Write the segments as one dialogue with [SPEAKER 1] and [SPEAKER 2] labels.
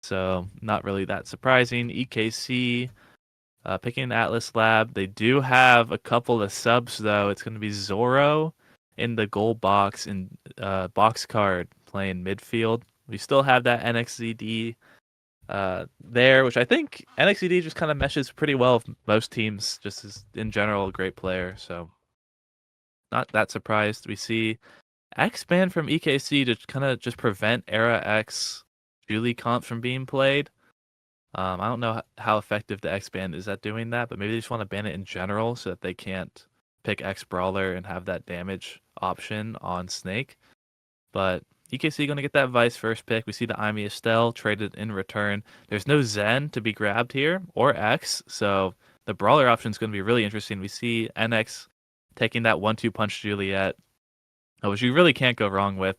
[SPEAKER 1] so not really that surprising. EKC picking Atlas Lab. They do have a couple of subs though. It's going to be Zoro in the gold box and box card playing midfield. We still have that NXZD there, which I think NXZD just kind of meshes pretty well with most teams, just as in general a great player. So not that surprised. We see X ban from EKC to kind of just prevent Era X Julie comp from being played. I don't know how effective the X ban is at doing that, but maybe they just want to ban it in general so that they can't pick X Brawler and have that damage option on Snake. But EKC going to get that Vice first pick. We see the Imi Estelle traded in return. There's no Zen to be grabbed here or X, so the Brawler option is going to be really interesting. We see NX taking that 1-2 punch Juliet, which you really can't go wrong with.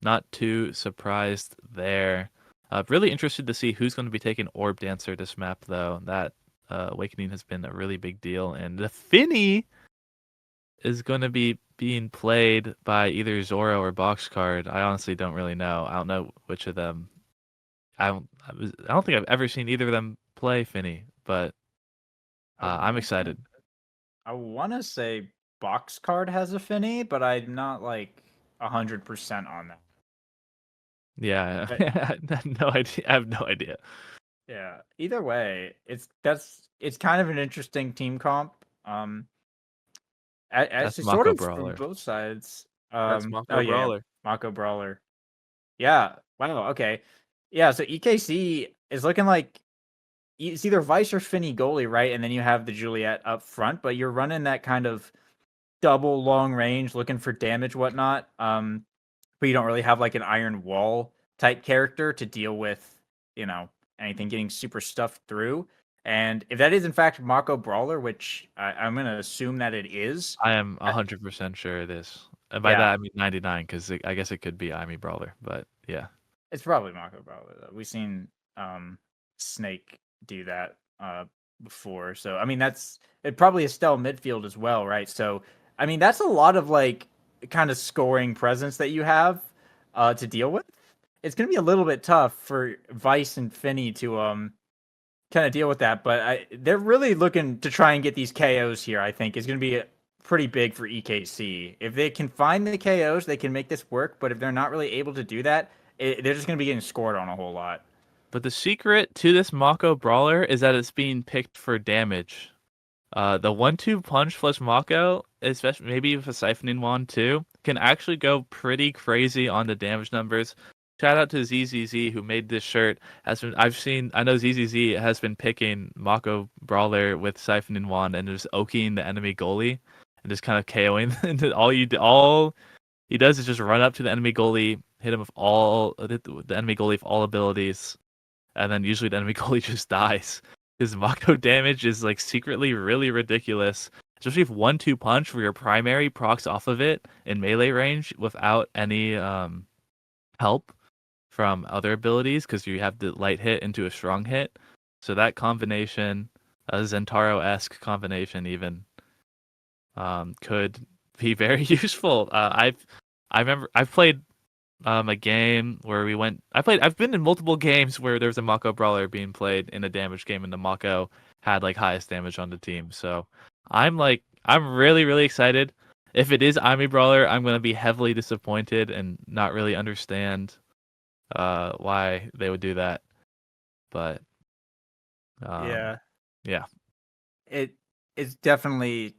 [SPEAKER 1] Not too surprised there. Really interested to see who's going to be taking Orb Dancer this map, though. That Awakening has been a really big deal. And the Finny is going to be being played by either Zoro or Boxcard. I honestly don't really know. I don't know which of them. I don't think I've ever seen either of them play Finny, but I'm excited.
[SPEAKER 2] I want to say Boxcard has a Finny, but I'm not like 100% on that.
[SPEAKER 1] Yeah, no idea. I have no idea.
[SPEAKER 2] Yeah. Either way, it's kind of an interesting team comp.
[SPEAKER 1] That's
[SPEAKER 2] It's sort
[SPEAKER 1] Mako
[SPEAKER 2] of from
[SPEAKER 1] Brawler.
[SPEAKER 2] both sides.
[SPEAKER 1] That's
[SPEAKER 2] Oh
[SPEAKER 1] Mako
[SPEAKER 2] yeah,
[SPEAKER 1] Brawler.
[SPEAKER 2] Mako Brawler. Yeah. Wow. Okay. Yeah. So EKC is looking like it's either Vice or Finny goalie, right? And then you have the Juliet up front, but you're running that kind of double long range, looking for damage, whatnot. But you don't really have like an Iron Wall type character to deal with, you know, anything getting super stuffed through. And if that is in fact Mako Brawler, which I'm gonna assume that it is,
[SPEAKER 1] I am 100% sure it is. And by
[SPEAKER 2] yeah,
[SPEAKER 1] that I mean 99 because I guess it could be Imi Brawler, but yeah.
[SPEAKER 2] it's probably Mako Brawler though. We've seen Snake do that before. So I mean that's it probably Estelle midfield as well, right? So I mean that's a lot of like kind of scoring presence that you have to deal with. It's gonna be a little bit tough for Vice and Finny to kind of deal with that, but they're really looking to try and get these KOs here. I think is gonna be pretty big for EKC. If they can find the KOs, they can make this work. But if they're not really able to do that, they're just gonna be getting scored on a whole lot.
[SPEAKER 1] But the secret to this Mako Brawler is that it's being picked for damage. The 1-2 punch plus Mako, especially maybe with a siphoning wand too, can actually go pretty crazy on the damage numbers. Shout out to ZZZ who made this shirt. I know ZZZ has been picking Mako Brawler with siphoning wand and just oaking the enemy goalie and just kind of KOing. And all he does is just run up to the enemy goalie, hit the enemy goalie with all abilities, and then usually the enemy goalie just dies. His Mako damage is like secretly really ridiculous, especially if 1-2 punch where your primary procs off of it in melee range without any help from other abilities because you have the light hit into a strong hit. So that combination, a Zentaro-esque combination even, could be very useful. I remember I've played a game where I've been in multiple games where there was a Mako Brawler being played in a damage game and the Mako had like highest damage on the team. So I'm really, really excited. If it is Imi Brawler, I'm gonna be heavily disappointed and not really understand why they would do that. But
[SPEAKER 2] Yeah,
[SPEAKER 1] yeah.
[SPEAKER 2] it's definitely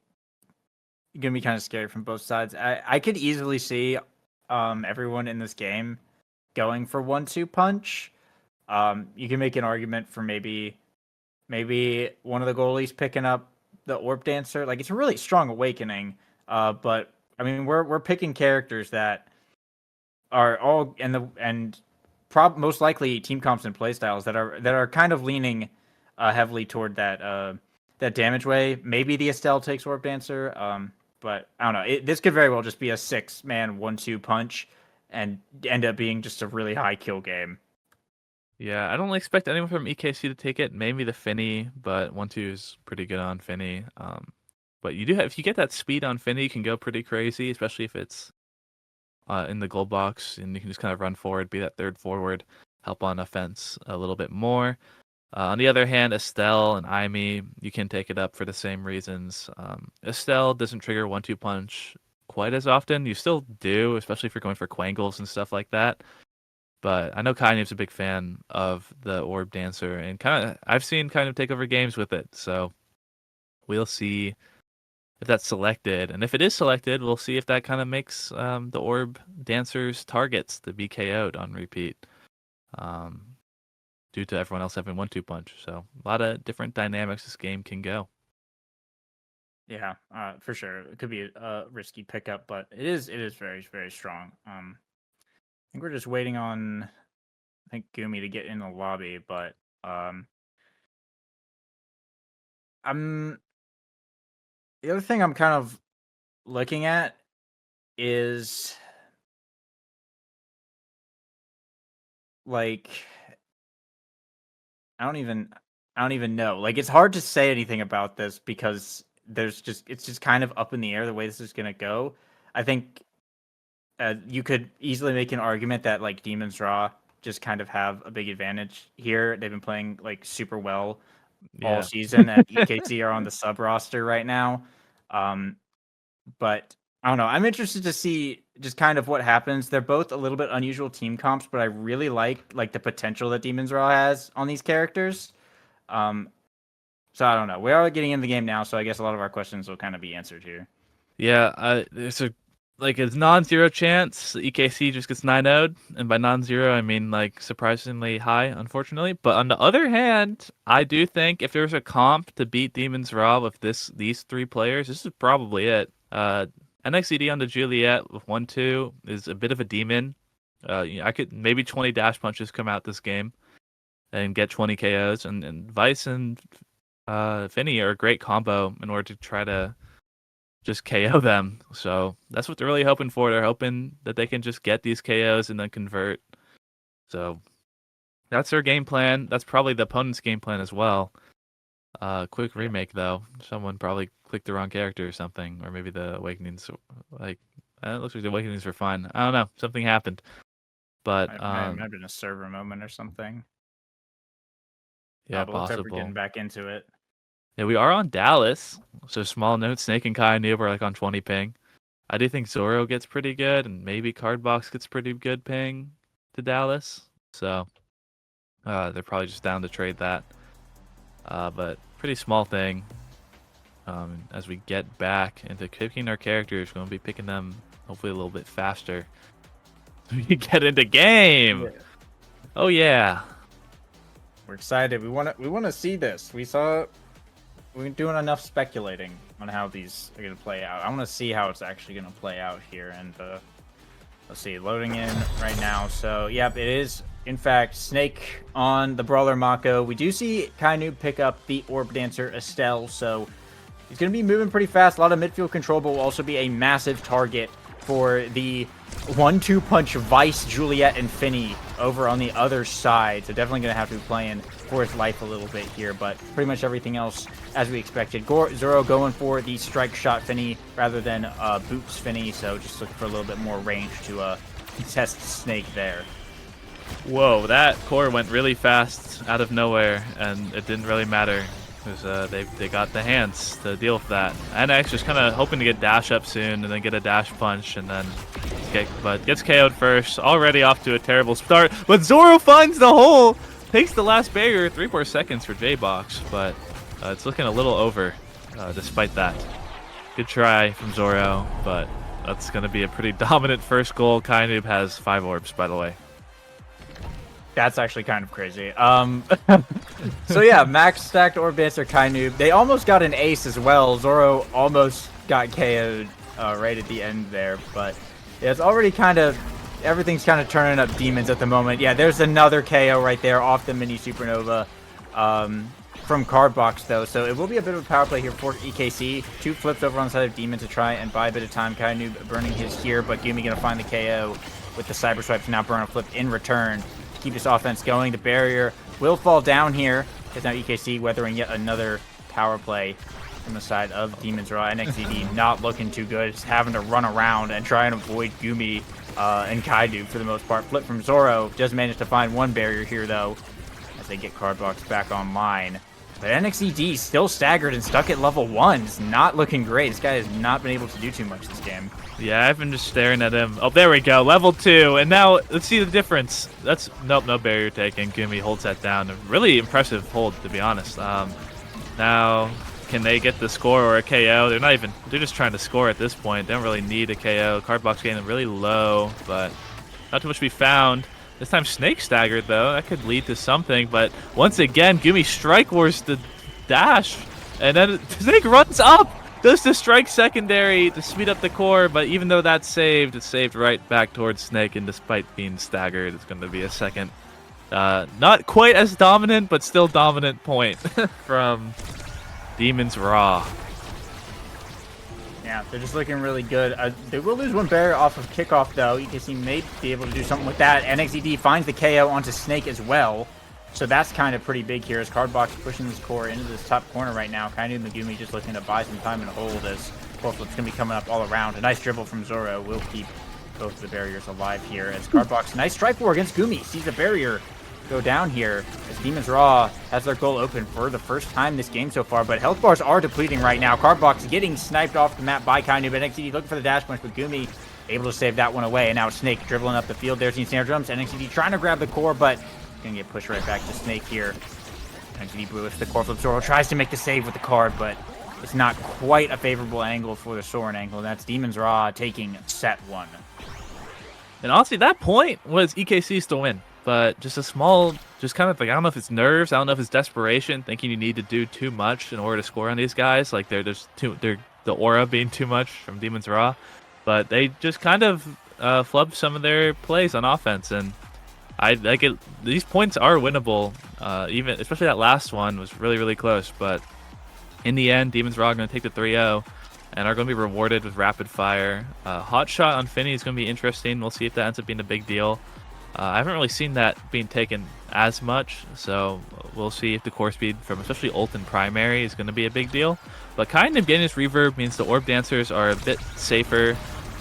[SPEAKER 2] gonna be kind of scary from both sides. I could easily see everyone in this game going for 1-2 punch. You can make an argument for maybe one of the goalies picking up the Orb Dancer. Like it's a really strong awakening. But I mean we're picking characters that are all most likely team comps and playstyles that are kind of leaning heavily toward that damage way. Maybe the Estelle takes Orb Dancer. But I don't know. This could very well just be a 6-man 1-2 punch and end up being just a really high kill game.
[SPEAKER 1] Yeah, I don't expect anyone from EKC to take it. Maybe the Finny, but 1-2 is pretty good on Finny. But if you get that speed on Finny, you can go pretty crazy, especially if it's in the gold box and you can just kind of run forward, be that third forward. help on offense a little bit more. On the other hand, Estelle and Aimee, you can take it up for the same reasons. Estelle doesn't trigger 1-2 punch quite as often. You still do, especially if you're going for Quangles and stuff like that. But I know Kainu's a big fan of the Orb Dancer, and I've seen kind of take over games with it. So we'll see if that's selected, and if it is selected, we'll see if that kind of makes the Orb Dancer's targets to be KO'd on repeat. Due to everyone else having 1-2 punch. So a lot of different dynamics this game can go.
[SPEAKER 2] Yeah, for sure. It could be a risky pickup, but it is very, very strong. I think we're just waiting on, I think, Gumi to get in the lobby, but the other thing I'm kind of looking at is like I don't even know. Like, it's hard to say anything about this because it's just kind of up in the air the way this is gonna go. I think you could easily make an argument that like Demon's Raw just kind of have a big advantage here. They've been playing like super well all season, and EKC are on the sub roster right now. But I don't know. I'm interested to see just kind of what happens. They're both a little bit unusual team comps, but I really like the potential that Demon's Raw has on these characters. So I don't know. We are getting in the game now, so I guess a lot of our questions will kind of be answered here.
[SPEAKER 1] Yeah, it's non-zero chance EKC just gets 9-0'd, and by non-zero I mean like surprisingly high, unfortunately. But on the other hand, I do think if there's a comp to beat Demon's Raw with these three players, this is probably it. NXED on the Juliet with 1-2 is a bit of a demon. I could maybe 20 dash punches come out this game and get 20 KOs, and Vice and Finny are a great combo in order to try to just KO them. So that's what they're really hoping for. They're hoping that they can just get these KOs and then convert. So that's their game plan. That's probably the opponent's game plan as well. Quick remake though. Someone probably clicked the wrong character or something, or maybe the Awakenings it looks like the Awakenings were fine. I don't know. Something happened. But
[SPEAKER 2] it might have been a server moment or something.
[SPEAKER 1] Yeah,
[SPEAKER 2] but looks like
[SPEAKER 1] possible.
[SPEAKER 2] we're getting back into it.
[SPEAKER 1] Yeah, we are on Dallas. So small note, Snake and Kai Noob are like on 20 ping. I do think Zoro gets pretty good, and maybe Cardbox gets pretty good ping to Dallas. So they're probably just down to trade that. But pretty small thing. As we get back into picking our characters, we're going to be picking them hopefully a little bit faster. We can get into game. Yeah. Oh yeah.
[SPEAKER 2] We're excited. We want to see this. We're doing enough speculating on how these are going to play out. I want to see how it's actually going to play out here. And let's see, loading in right now. So, yep, it is, in fact, Snake on the Brawler Mako. We do see Kainu pick up the Orb Dancer Estelle. So, he's going to be moving pretty fast. A lot of midfield control, but will also be a massive target for the 1-2 punch Vice, Juliet, and Finny over on the other side. So definitely going to have to be playing for his life a little bit here, but pretty much everything else as we expected. Zoro going for the strike shot Finny rather than boots Finny, so just looking for a little bit more range to test Snake there.
[SPEAKER 1] Whoa, that core went really fast out of nowhere, and it didn't really matter because they got the hands to deal with that. NX just kind of hoping to get dash up soon and then get a dash punch and then gets KO'd first. Already off to a terrible start, but Zoro finds the hole, takes the last barrier. 3 more seconds for J-Box, but it's looking a little over despite that. Good try from Zoro, but that's going to be a pretty dominant first goal. Kainoob has 5 orbs, by the way.
[SPEAKER 2] That's actually kind of crazy. So yeah, max stacked Orb Dancer Kainoob. They almost got an ace as well. Zoro almost got KO'd right at the end there, but yeah, it's already everything's kind of turning up demons at the moment. Yeah, there's another KO right there off the mini supernova from Cardbox though, so it will be a bit of a power play here for EKC. 2 flips over on the side of Demon to try and buy a bit of time. Kainoob burning his here, but Gumi gonna find the KO with the cyber swipe to now burn a flip in return. Keep this offense going. The barrier will fall down here. It's now EKC weathering yet another power play from the side of Demon's Raw. NXED not looking too good. Just having to run around and try and avoid Gumi and Kaidu for the most part. Flip from Zoro does manage to find one barrier here, though, as they get Cardbox back online. But NXED still staggered and stuck at level 1. It's not looking great. This guy has not been able to do too much this game.
[SPEAKER 1] Yeah, I've been just staring at him. Oh, there we go. Level 2. And now, let's see the difference. That's, nope, no barrier taken. Gumi holds that down. A really impressive hold, to be honest. Now, can they get the score or a KO? They're just trying to score at this point. They don't really need a KO. Cardbox getting really low, but not too much to be found. This time Snake staggered, though. That could lead to something, but once again, Gumi Strike Wars the dash, and then Snake runs up, does the Strike secondary to speed up the core, but even though that's saved, it's saved right back towards Snake, and despite being staggered, it's going to be a second, not quite as dominant, but still dominant point from Demon's RAAAAHH.
[SPEAKER 2] Yeah, they're just looking really good. They will lose one barrier off of kickoff, though. EKC may be able to do something with that. NXED finds the KO onto Snake as well. So that's kind of pretty big here as Cardbox pushing this core into this top corner right now. Kainu Megumi just looking to buy some time and hold as core flip's going to be coming up all around. A nice dribble from Zoro will keep both of the barriers alive here as Cardbox, nice strike war against Gumi, sees a barrier go down here as Demon's RAAAAHH has their goal open for the first time this game so far, but health bars are depleting right now. Cardbox getting sniped off the map by Kainu, but NXT looking for the dash punch, but Gumi able to save that one away, and now Snake dribbling up the field. There's the snare drums. NXT trying to grab the core, but gonna get pushed right back to Snake here. NXT with the core flip. Zoro tries to make the save with the card, but it's not quite a favorable angle for the Soren angle. That's Demon's RAAAAHH taking set 1.
[SPEAKER 1] And honestly, that point was EKC's to win. But just a small, just kind of like, I don't know if it's nerves, I don't know if it's desperation, thinking you need to do too much in order to score on these guys. Like they're the aura being too much from Demon's RAAAAHH. But they just kind of flubbed some of their plays on offense, and I like it. These points are winnable. Even especially that last one was really, really close. But in the end, Demon's RAAAAHH going to take the 3-0 and are going to be rewarded with rapid fire. Hot shot on Finny is going to be interesting. We'll see if that ends up being a big deal. I haven't really seen that being taken as much, so we'll see if the core speed from especially ult and primary is going to be a big deal. But kind of getting this reverb means the orb dancers are a bit safer.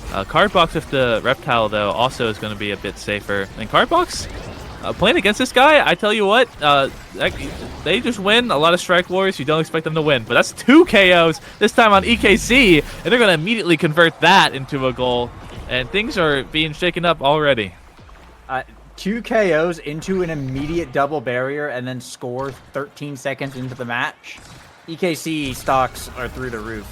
[SPEAKER 1] Cardbox with the reptile, though, also is going to be a bit safer. And Cardbox, playing against this guy, I tell you what, they just win a lot of strike wars. You don't expect them to win, but that's 2 KOs this time on EKC, and they're going to immediately convert that into a goal. And things are being shaken up already.
[SPEAKER 2] 2 KOs into an immediate double barrier and then score 13 seconds into the match. EKC stocks are through the roof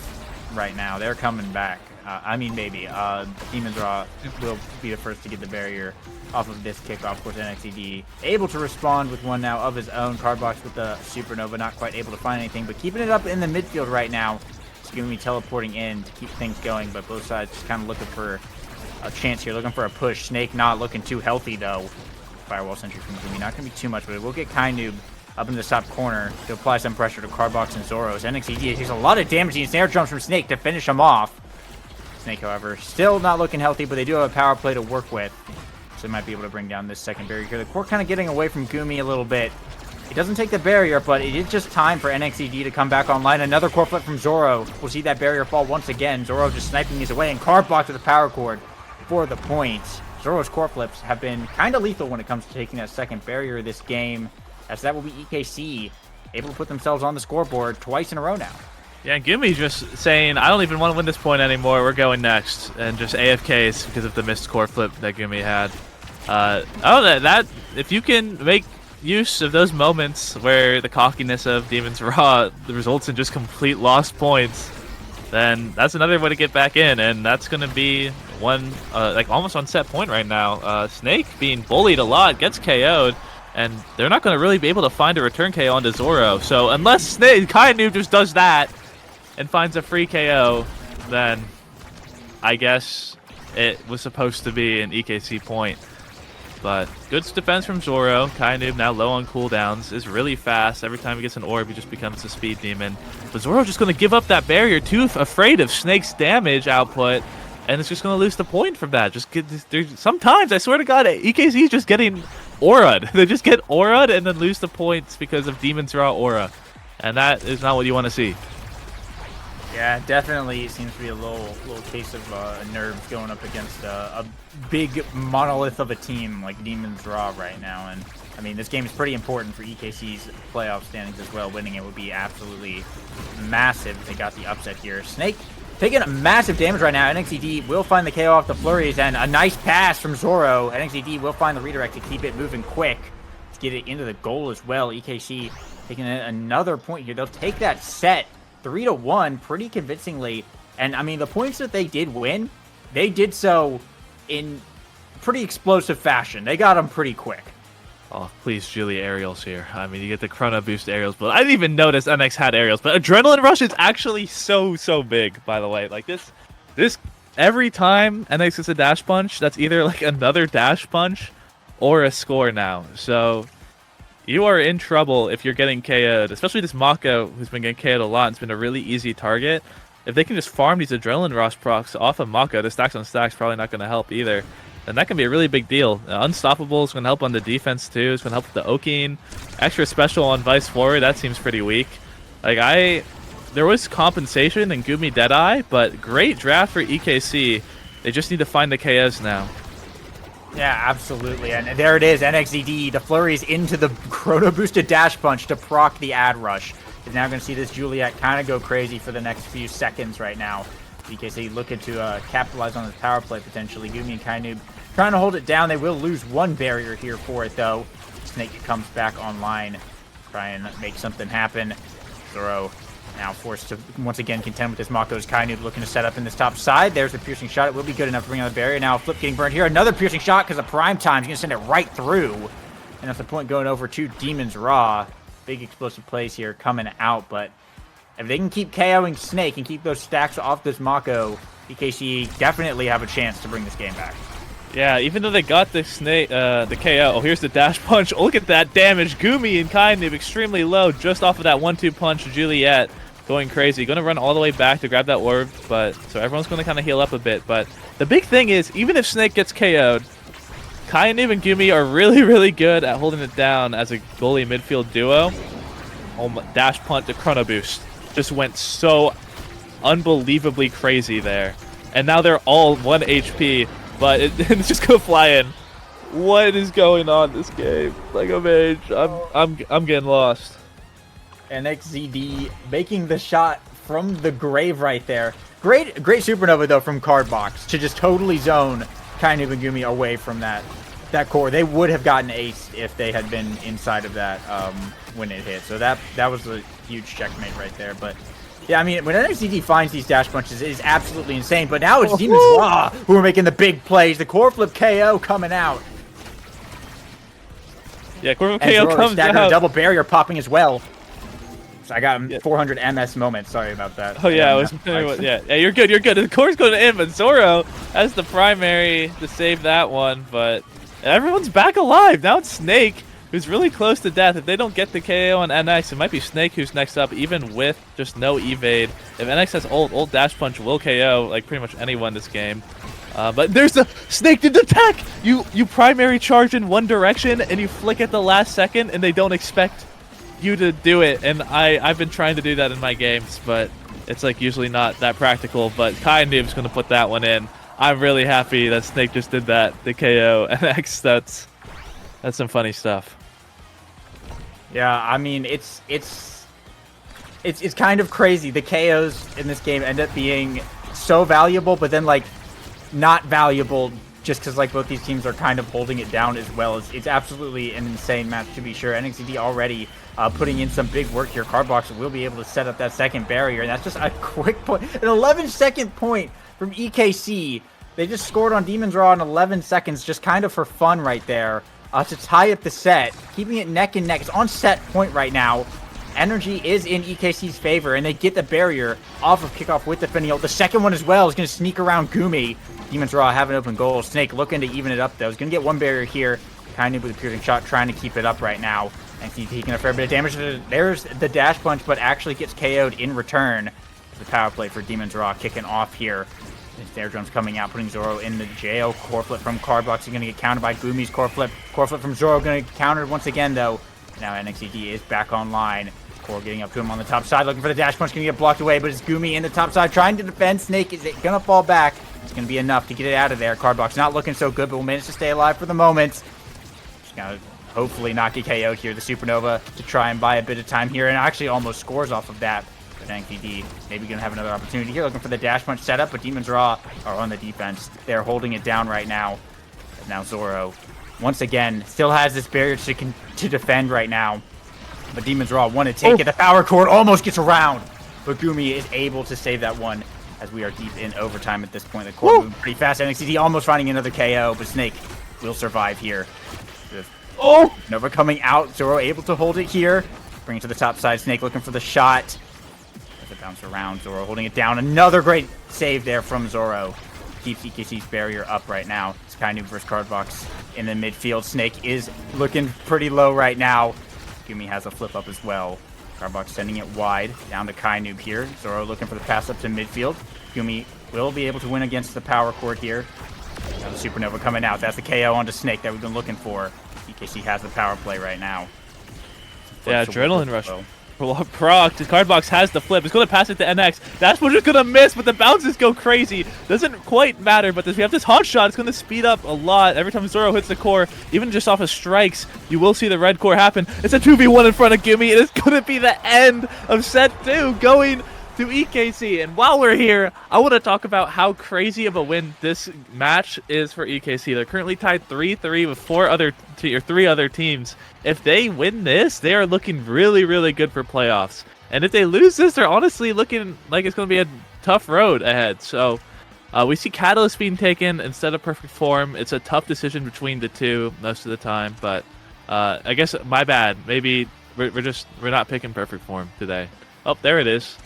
[SPEAKER 2] right now. They're coming back. I mean, maybe. Demon's RAAAAHH will be the first to get the barrier off of this kickoff. Of course, NXED able to respond with one now of his own. Cardbox with the supernova, not quite able to find anything, but keeping it up in the midfield right now. It's going to be teleporting in to keep things going, but both sides just kind of looking for a chance here, looking for a push. Snake not looking too healthy, though. Firewall sentry from Gumi, not going to be too much, but it will get Kainu up in the top corner to apply some pressure to Cardbox and Zoro's. NXED takes a lot of damage and snare jumps from Snake to finish him off. Snake, however, still not looking healthy, but they do have a power play to work with, so they might be able to bring down this second barrier here. The core kind of getting away from Gumi a little bit. It doesn't take the barrier, but it is just time for NXED to come back online. Another core flip from Zoro. We'll see that barrier fall once again. Zoro just sniping these away, and Cardbox with a power cord for the points. Zoro's core flips have been kind of lethal when it comes to taking that second barrier this game, as that will be EKC able to put themselves on the scoreboard twice in a row now.
[SPEAKER 1] Yeah, Gumi just saying, I don't even want to win this point anymore, we're going next, and just AFKs because of the missed core flip that Gumi had. That if you can make use of those moments where the cockiness of Demon's RAAAAHH results in just complete lost points, then that's another way to get back in, and that's going to be one, like almost on set point right now. Snake being bullied a lot, gets KO'd, and they're not going to really be able to find a return KO onto Zoro. So unless Snake Kainu just does that and finds a free KO, then I guess it was supposed to be an EKC point. But good defense from Zoro. Kainu, now low on cooldowns, is really fast. Every time he gets an orb, he just becomes a speed demon. But Zoro just going to give up that barrier, too afraid of Snake's damage output, and it's just going to lose the point from that. Sometimes, I swear to God, EKC is just getting aura'd. They just get aura'd and then lose the points because of Demon's RAAAAHH aura. And that is not what you want to see.
[SPEAKER 2] Yeah, definitely seems to be a little case of nerves going up against a big monolith of a team like Demon's Raw right now. And I mean, this game is pretty important for EKC's playoff standings as well. Winning it would be absolutely massive if they got the upset here. Snake taking massive damage right now. NXED will find the KO off the flurries, and a nice pass from Zoro. NXED will find the redirect to keep it moving quick to get it into the goal as well. EKC taking another point here. They'll take that set 3-1 pretty convincingly. And I mean, the points that they did win, they did so in pretty explosive fashion. They got them pretty quick.
[SPEAKER 1] Oh, please, Julie, aerials here. I mean, you get the Chrono Boost aerials, but I didn't even notice NX had aerials. But Adrenaline Rush is actually so big, by the way. Like, this every time NX gets a dash punch, that's either, like, another dash punch or a score now. So, you are in trouble if you're getting KO'd, especially this Mako, who's been getting KO'd a lot. It's been a really easy target. If they can just farm these Adrenaline Rush procs off of Mako, the stacks on stacks probably not going to help either. And that can be a really big deal. Unstoppable is going to help on the defense too. It's going to help with the Okin. Extra special on Vice forward, that seems pretty weak. Like, there was compensation in Gumi Deadeye, but great draft for EKC. They just need to find the KOs now.
[SPEAKER 2] Yeah, absolutely. And there it is, NXED. The flurries into the Chrono Boosted Dash Punch to proc the Ad Rush. Is now going to see this Juliet kind of go crazy for the next few seconds right now. EKC looking to capitalize on this power play potentially. Gumi and Kainoob trying to hold it down. They will lose one barrier here for it, though. Snake comes back online. Try and make something happen. Zoro now forced to once again contend with this Mako's Kainoob looking to set up in this top side. There's the piercing shot. It will be good enough to bring out the barrier. Now Flip getting burned here. Another piercing shot because of prime time. He's going to send it right through. And that's the point going over to Demon's Raw. Big explosive plays here coming out, but if they can keep KOing Snake and keep those stacks off this Mako, EKC definitely have a chance to bring this game back.
[SPEAKER 1] Yeah, even though they got the Snake, the KO. Oh, here's the dash punch. Oh, look at that damage. Gumi and Kainoob extremely low just off of that 1-2 punch. Juliet going crazy. Going to run all the way back to grab that orb, but so everyone's going to kind of heal up a bit. But the big thing is, even if Snake gets KO'd, Kainoob and Gumi are really good at holding it down as a goalie midfield duo. Oh, dash punt to Chrono Boost. Just went so unbelievably crazy there. And now they're all 1 HP, but it's just gonna fly in. What is going on this game? Like a mage. I'm getting lost.
[SPEAKER 2] NXZD making the shot from the grave right there. Great supernova though from Cardbox to just totally zone Kainoob and Gumi away from that core. They would have gotten aced if they had been inside of that when it hit. So that was a huge checkmate right there. But yeah, I mean, when NXDD finds these dash punches, it is absolutely insane. But now it's Demon's Raw who are making the big plays. The core flip KO coming out.
[SPEAKER 1] Yeah, core flip KO comes out.
[SPEAKER 2] Double barrier popping as well. So I got 400 MS moments. Sorry about that.
[SPEAKER 1] Oh yeah, yeah, you're good. You're good. The core's going to end, but Zoro has the primary to save that one. But everyone's back alive. Now it's Snake, who's really close to death. If they don't get the KO on NX, it might be Snake who's next up, even with just no evade. If NX has ult dash punch will KO like pretty much anyone this game. But there's the Snake did the attack. You primary charge in one direction and you flick at the last second, and they don't expect you to do it. And I've been trying to do that in my games, but it's like usually not that practical. But Kainoob's gonna put that one in. I'm really happy that Snake just did that. The KO NX. That's some funny stuff.
[SPEAKER 2] Yeah, I mean it's kind of crazy. The KOs in this game end up being so valuable, but then like not valuable just because like both these teams are kind of holding it down as well. It's absolutely an insane match to be sure. NXT already putting in some big work here. Cardbox will be able to set up that second barrier, and that's just a quick point, an 11-second point from EKC. They just scored on Demon's Raw in 11 seconds, just kind of for fun right there, to tie up the set, keeping it neck and neck. It's on set point right now. Energy is in EKC's favor, and they get the barrier off of kickoff with the Finial. The second one as well is going to sneak around Gumi. Demon's Raw have an open goal. Snake looking to even it up, though. He's going to get one barrier here. Kind of with a piercing shot, trying to keep it up right now. And he's taking a fair bit of damage. There's the dash punch, but actually gets KO'd in return. The power play for Demon's Raw kicking off here. His air drone's coming out, putting Zoro in the jail. Core flip from Cardbox is going to get countered by Gumi's core flip. Core flip from Zoro going to get countered once again, though. Now NXED is back online. Core getting up to him on the top side, looking for the dash punch, gonna get blocked away, but it's Gumi in the top side trying to defend. Snake, is it gonna fall back? It's gonna be enough to get it out of there. Cardbox not looking so good, but will manage to stay alive for the moment. Just gonna hopefully not get KO'd here. The Supernova to try and buy a bit of time here, and actually almost scores off of that. But NXDD maybe gonna have another opportunity here, looking for the dash punch setup, but Demons Raw are on the defense. They're holding it down right now. And now Zoro, once again, still has this barrier to defend right now. But Demons Raw want to take it. The power cord almost gets around, but Gumi is able to save that one as we are deep in overtime at this point. The core moving pretty fast. NXDD almost finding another KO, but Snake will survive here. Nova coming out. Zoro able to hold it here. Bring it to the top side. Snake looking for the shot. As it bounces around, Zoro holding it down. Another great save there from Zoro. Keeps EKC's barrier up right now. It's Kainu versus Cardbox in the midfield. Snake is looking pretty low right now. Gumi has a flip up as well. Cardbox sending it wide down to Kainoob here. Zoro looking for the pass up to midfield. Gumi will be able to win against the power cord here. Now the Supernova coming out. That's the KO onto Snake that we've been looking for. EKC has the power play right now.
[SPEAKER 1] Yeah, Adrenaline Rush. Proc, Cardbox has the flip. He's going to pass it to NX. That's what just going to miss, but the bounces go crazy. Doesn't quite matter, but we have this hot shot. It's going to speed up a lot. Every time Zoro hits the core, even just off of strikes, you will see the red core happen. It's a 2v1 in front of Gumi. It is going to be the end of set 2 going to EKC. And while we're here, I want to talk about how crazy of a win this match is for EKC. They're currently tied 3-3 with 3 other teams. If they win this, they are looking really, really good for playoffs. And if they lose this, they're honestly looking like it's going to be a tough road ahead. So we see Catalyst being taken instead of Perfect Form. It's a tough decision between the two most of the time. But I guess my bad. Maybe we're not picking Perfect Form today. Oh, there it is.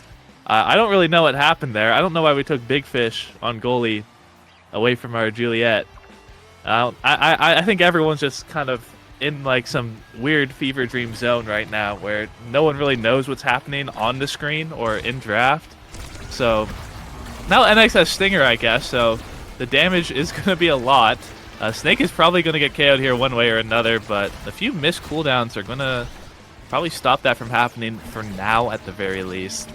[SPEAKER 1] I don't really know what happened there. I don't know why we took Big Fish on goalie away from our Juliet. I think everyone's just kind of in like some weird fever dream zone right now where no one really knows what's happening on the screen or in draft. So now NX has Stinger, I guess, so the damage is going to be a lot. Snake is probably going to get KO'd here one way or another, but a few missed cooldowns are going to probably stop that from happening for now at the very least.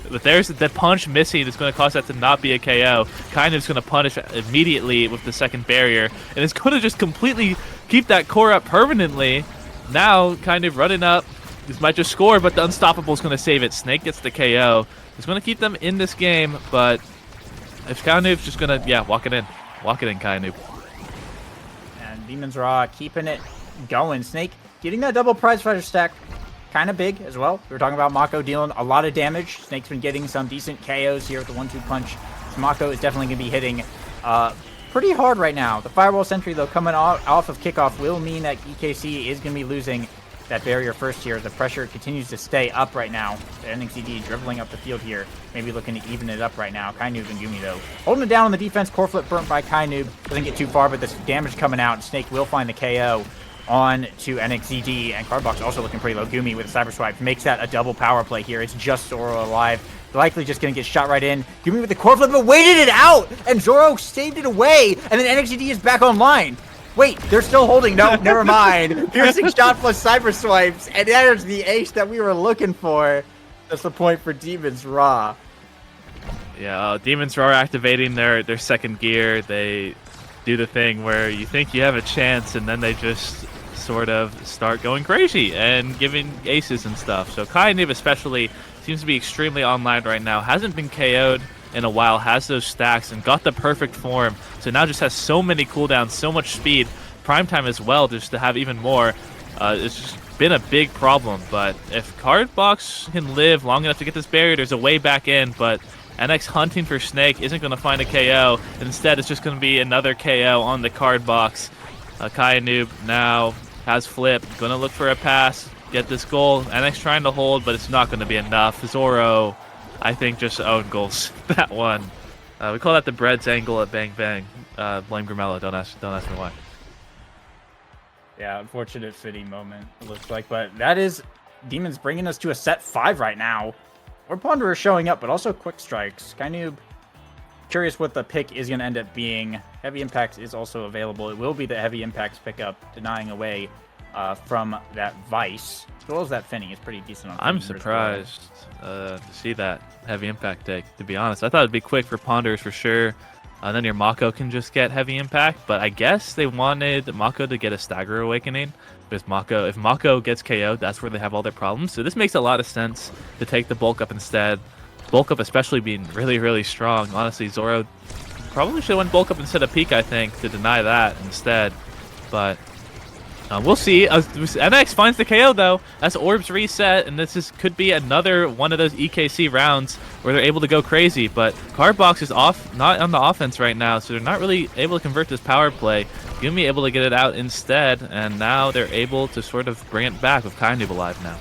[SPEAKER 1] But there's the punch missing. It's going to cause that to not be a KO. Kainoob's going to punish immediately with the second barrier, and it's going to just completely keep that core up permanently. Now, Kainoob running up. This might just score, but the Unstoppable is going to save it. Snake gets the KO. It's going to keep them in this game, but if Kainoob's just going to, yeah, walk it in. Walk it in, Kainoob.
[SPEAKER 2] And Demons Raw keeping it going. Snake getting that double prize fighter stack. Kind of big as well. We were talking about Mako dealing a lot of damage. Snake's been getting some decent KOs here with the 1-2 punch. So Mako is definitely going to be hitting pretty hard right now. The Firewall Sentry, though, coming off of kickoff will mean that EKC is going to be losing that barrier first here. The pressure continues to stay up right now. The NXDD dribbling up the field here. Maybe looking to even it up right now. Kainoob and Gumi, though, holding it down on the defense. Core flip burnt by Kainoob. Doesn't get too far, but this damage coming out. And Snake will find the KO on to NXDD, and Cardbox also looking pretty low. Gumi with a cyber swipe makes that a double power play here. It's just Zoro alive. Likely just going to get shot right in. Gumi with the core flip, but waited it out, and Zoro saved it away, and then NXDD is back online. Wait, they're still holding. No, never mind. Piercing shot plus cyber swipes, and there's the ace that we were looking for. That's the point for Demons Raw.
[SPEAKER 1] Yeah, Demons Raw activating their second gear. They do the thing where you think you have a chance, and then they just sort of start going crazy and giving aces and stuff. So Kainoob especially seems to be extremely online right now. Hasn't been KO'd in a while, has those stacks, and got the perfect form. So now just has so many cooldowns, so much speed. Prime time as well, just to have even more. It's just been a big problem. But if Cardbox can live long enough to get this barrier, there's a way back in. But NX hunting for Snake isn't going to find a KO. And instead, it's just going to be another KO on the Cardbox. Kainoob now has flip, going to look for a pass, get this goal. NX trying to hold, but it's not going to be enough. Zoro, I think, just own goals that one. We call that the bread's angle at Bang Bang. Blame Gramello. Don't ask me why.
[SPEAKER 2] Yeah, unfortunate fitty moment, it looks like. But that is Demons bringing us to a set 5 right now. Or Ponderer showing up, but also quick strikes. Kainoob, curious what the pick is going to end up being. Heavy Impacts is also available. It will be the Heavy Impacts pickup, denying away from that Vice, as well as that Finny. It's pretty decent on
[SPEAKER 1] I'm
[SPEAKER 2] Finny as well.
[SPEAKER 1] surprised to see that heavy impact take, to be honest. I thought it'd be quick for Ponders for sure. Then your Mako can just get heavy impact, but I guess they wanted Mako to get a Stagger Awakening. Because if Mako gets KO'd, that's where they have all their problems. So this makes a lot of sense to take the bulk up instead. Bulk up especially being really, really strong. Honestly, Zoro probably should have went bulk up instead of peak, I think, to deny that instead. But we'll see. NX finds the KO, though. That's Orbs reset, and could be another one of those EKC rounds where they're able to go crazy. But Cardbox is not on the offense right now, so they're not really able to convert this power play. Gumi able to get it out instead, and now they're able to sort of bring it back with Kainoob alive now.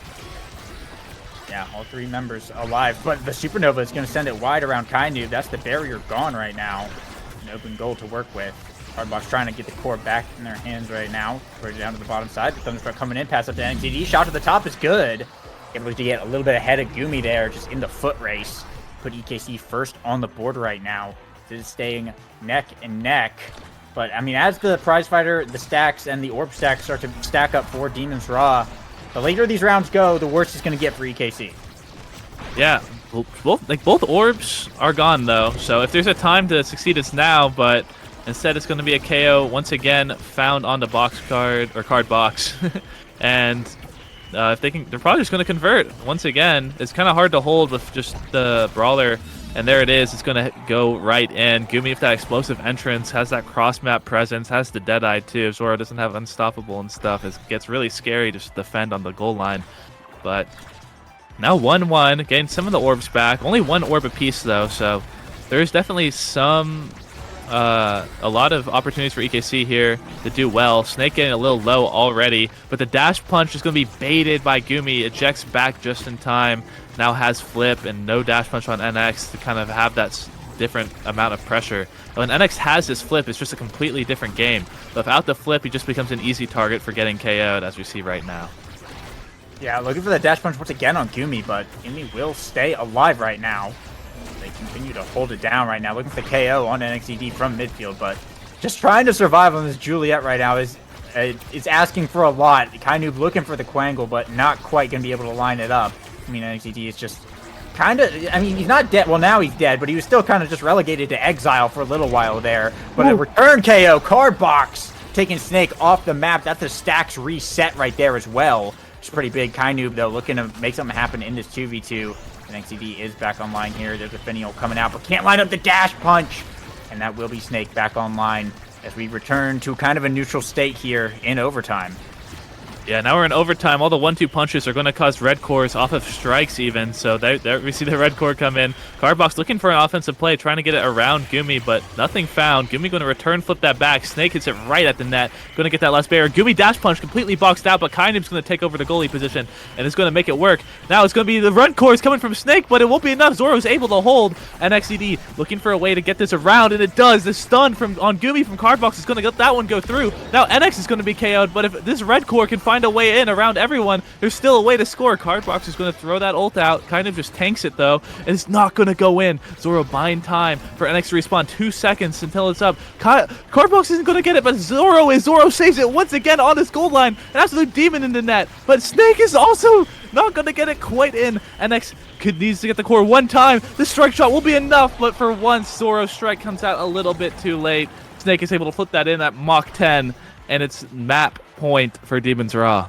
[SPEAKER 2] Yeah, all three members alive, but the Supernova is going to send it wide around Kainoob. That's the barrier gone right now. An open goal to work with. Hardbox trying to get the core back in their hands right now. Right down to the bottom side. The Thunderstruck coming in, pass up to NXTD. Shot to the top is good. Able to get a little bit ahead of Gumi there, just in the foot race. Put EKC first on the board right now. This is staying neck and neck. But, I mean, as the prize fighter, the stacks, and the orb stacks start to stack up for Demon's Raw, the later these rounds go, the worse it's going to get for EKC.
[SPEAKER 1] Yeah, both orbs are gone, though. So if there's a time to succeed, it's now. But instead, it's going to be a KO once again found on the box card, or card box. And if they can, they're probably just going to convert once again. It's kind of hard to hold with just the Brawler. And there it is. It's going to go right in. Gumi with that explosive entrance, has that cross-map presence, has the Deadeye too. Zoro doesn't have Unstoppable and stuff. It gets really scary to just defend on the goal line. But now 1-1, getting some of the orbs back. Only one orb apiece though, so there's definitely a lot of opportunities for EKC here to do well. Snake getting a little low already, but the dash punch is going to be baited by Gumi. Ejects back just in time. Now has flip and no dash punch on NX to kind of have that different amount of pressure. When NX has his flip, it's just a completely different game. But without the flip, he just becomes an easy target for getting KO'd, as we see right now.
[SPEAKER 2] Yeah, looking for the dash punch once again on Gumi, but Gumi will stay alive right now. They continue to hold it down right now. Looking for the KO on NXTD from midfield, but just trying to survive on this Juliet right now is asking for a lot. Kainoob looking for the Quangle, but not quite going to be able to line it up. I mean, NXTD is just kind of, I mean, he's not dead. Well, now he's dead, but he was still kind of just relegated to exile for a little while there. But a return KO, Cardbox taking Snake off the map. That's a stacks reset right there as well. It's pretty big. Kainoob, though, looking to make something happen in this 2v2. NXTD is back online here. There's a Finial coming out, but can't line up the dash punch. And that will be Snake back online as we return to kind of a neutral state here in overtime.
[SPEAKER 1] Yeah, now we're in overtime. All the 1-2 punches are going to cause red cores off of strikes even. So there we see the red core come in. Cardbox looking for an offensive play, trying to get it around Gumi, but nothing found. Gumi going to return, flip that back. Snake hits it right at the net. Going to get that last barrier. Gumi dash punch completely boxed out, but Kainoob's going to take over the goalie position, and it's going to make it work. Now it's going to be the red cores coming from Snake, but it won't be enough. Zoro's able to hold. NXTD looking for a way to get this around, and it does. The stun on Gumi from Cardbox is going to let that one go through. Now NX is going to be KO'd, but if this red core can find a way in around everyone, there's still a way to score. Cardbox is going to throw that ult out, kind of just tanks it though, and it's not going to go in. Zoro buying time for NX to respawn. 2 seconds until it's up. Cardbox isn't going to get it, but Zoro saves it once again on his goal line. An absolute demon in the net, but Snake is also not going to get it quite in. NX needs to get the core one time. The strike shot will be enough, but for once, Zoro's strike comes out a little bit too late. Snake is able to flip that in at Mach 10, and it's map point for Demon's Raw.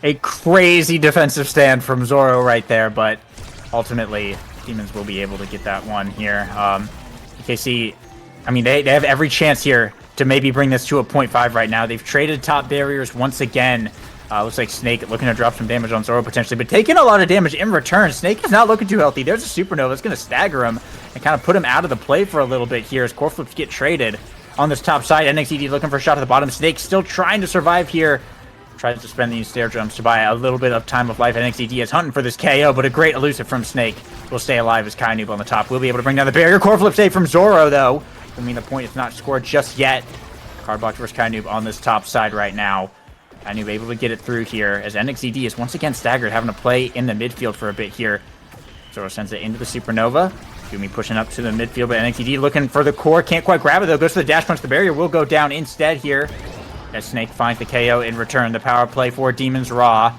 [SPEAKER 2] A crazy defensive stand from Zoro right there, but ultimately, Demons will be able to get that one here. EKC, I mean, they have every chance here to maybe bring this to a 0.5 right now. They've traded top barriers once again. Looks like Snake looking to drop some damage on Zoro potentially, but taking a lot of damage in return. Snake is not looking too healthy. There's a Supernova that's going to stagger him and kind of put him out of the play for a little bit here as core flips get traded on this top side. NXTD looking for a shot at the bottom. Snake still trying to survive here. Tries to spend these stair jumps to buy a little bit of time of life. NXTD is hunting for this KO, but a great elusive from Snake will stay alive as Kainoob on the top. We'll be able to bring down the barrier. Core flip save from Zoro, though. I mean, the point is not scored just yet. Cardbox versus Kainoob on this top side right now. Kainoob able to get it through here as NXTD is once again staggered, having to play in the midfield for a bit here. Zoro sends it into the Supernova. Gumi pushing up to the midfield, but NXTD looking for the core. Can't quite grab it, though. Goes for the dash punch. The barrier will go down instead here. As Snake finds the KO in return. The power play for Demon's RAAAAHH.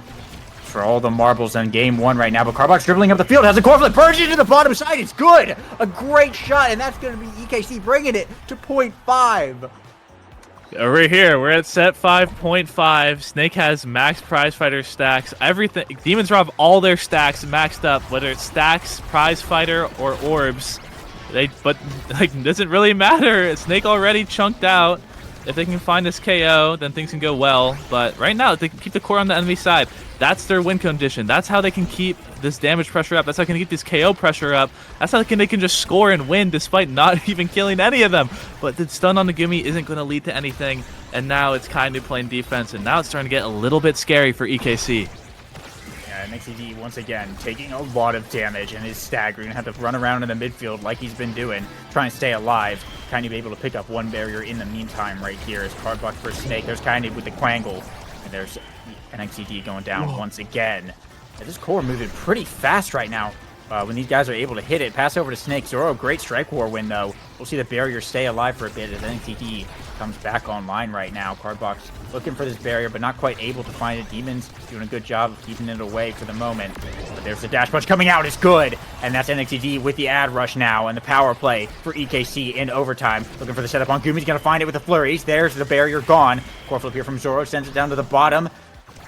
[SPEAKER 2] For all the marbles in game 1 right now, but Carbach dribbling up the field, has a core flip, Persian to the bottom side, it's good! A great shot, and that's going to be EKC bringing it to 0.5.
[SPEAKER 1] Over here, we're at set 5.5. Snake has max prize fighter stacks. Everything. Demons have all their stacks maxed up, whether it's stacks, prize fighter, or orbs. But like, doesn't really matter. Snake already chunked out. If they can find this KO, then things can go well. But right now, if they can keep the core on the enemy side, that's their win condition. That's how they can keep this damage pressure up. That's how they can keep this KO pressure up. That's how they can just score and win despite not even killing any of them. But the stun on the Gumi isn't going to lead to anything. And now it's kind of playing defense. And now it's starting to get a little bit scary for EKC.
[SPEAKER 2] Yeah, NXTD once again taking a lot of damage and is staggering. Have to run around in the midfield like he's been doing, trying to stay alive. Kind of able to pick up one barrier in the meantime right here as Cardbox for Snake. There's kind of with the Quangle. And there's NXTD going down once again. And this core moving pretty fast right now when these guys are able to hit it. Pass over to Snake. Zoro, great strike war win though. We'll see the barrier stay alive for a bit as NXTD comes back online right now. Cardbox looking for this barrier, but not quite able to find it. Demons doing a good job of keeping it away for the moment. But there's the dash punch coming out. It's good. And that's NXTD with the ad rush now and the power play for EKC in overtime. Looking for the setup on Gumi's going to find it with the flurries. There's the barrier gone. Core flip here from Zoro. Sends it down to the bottom.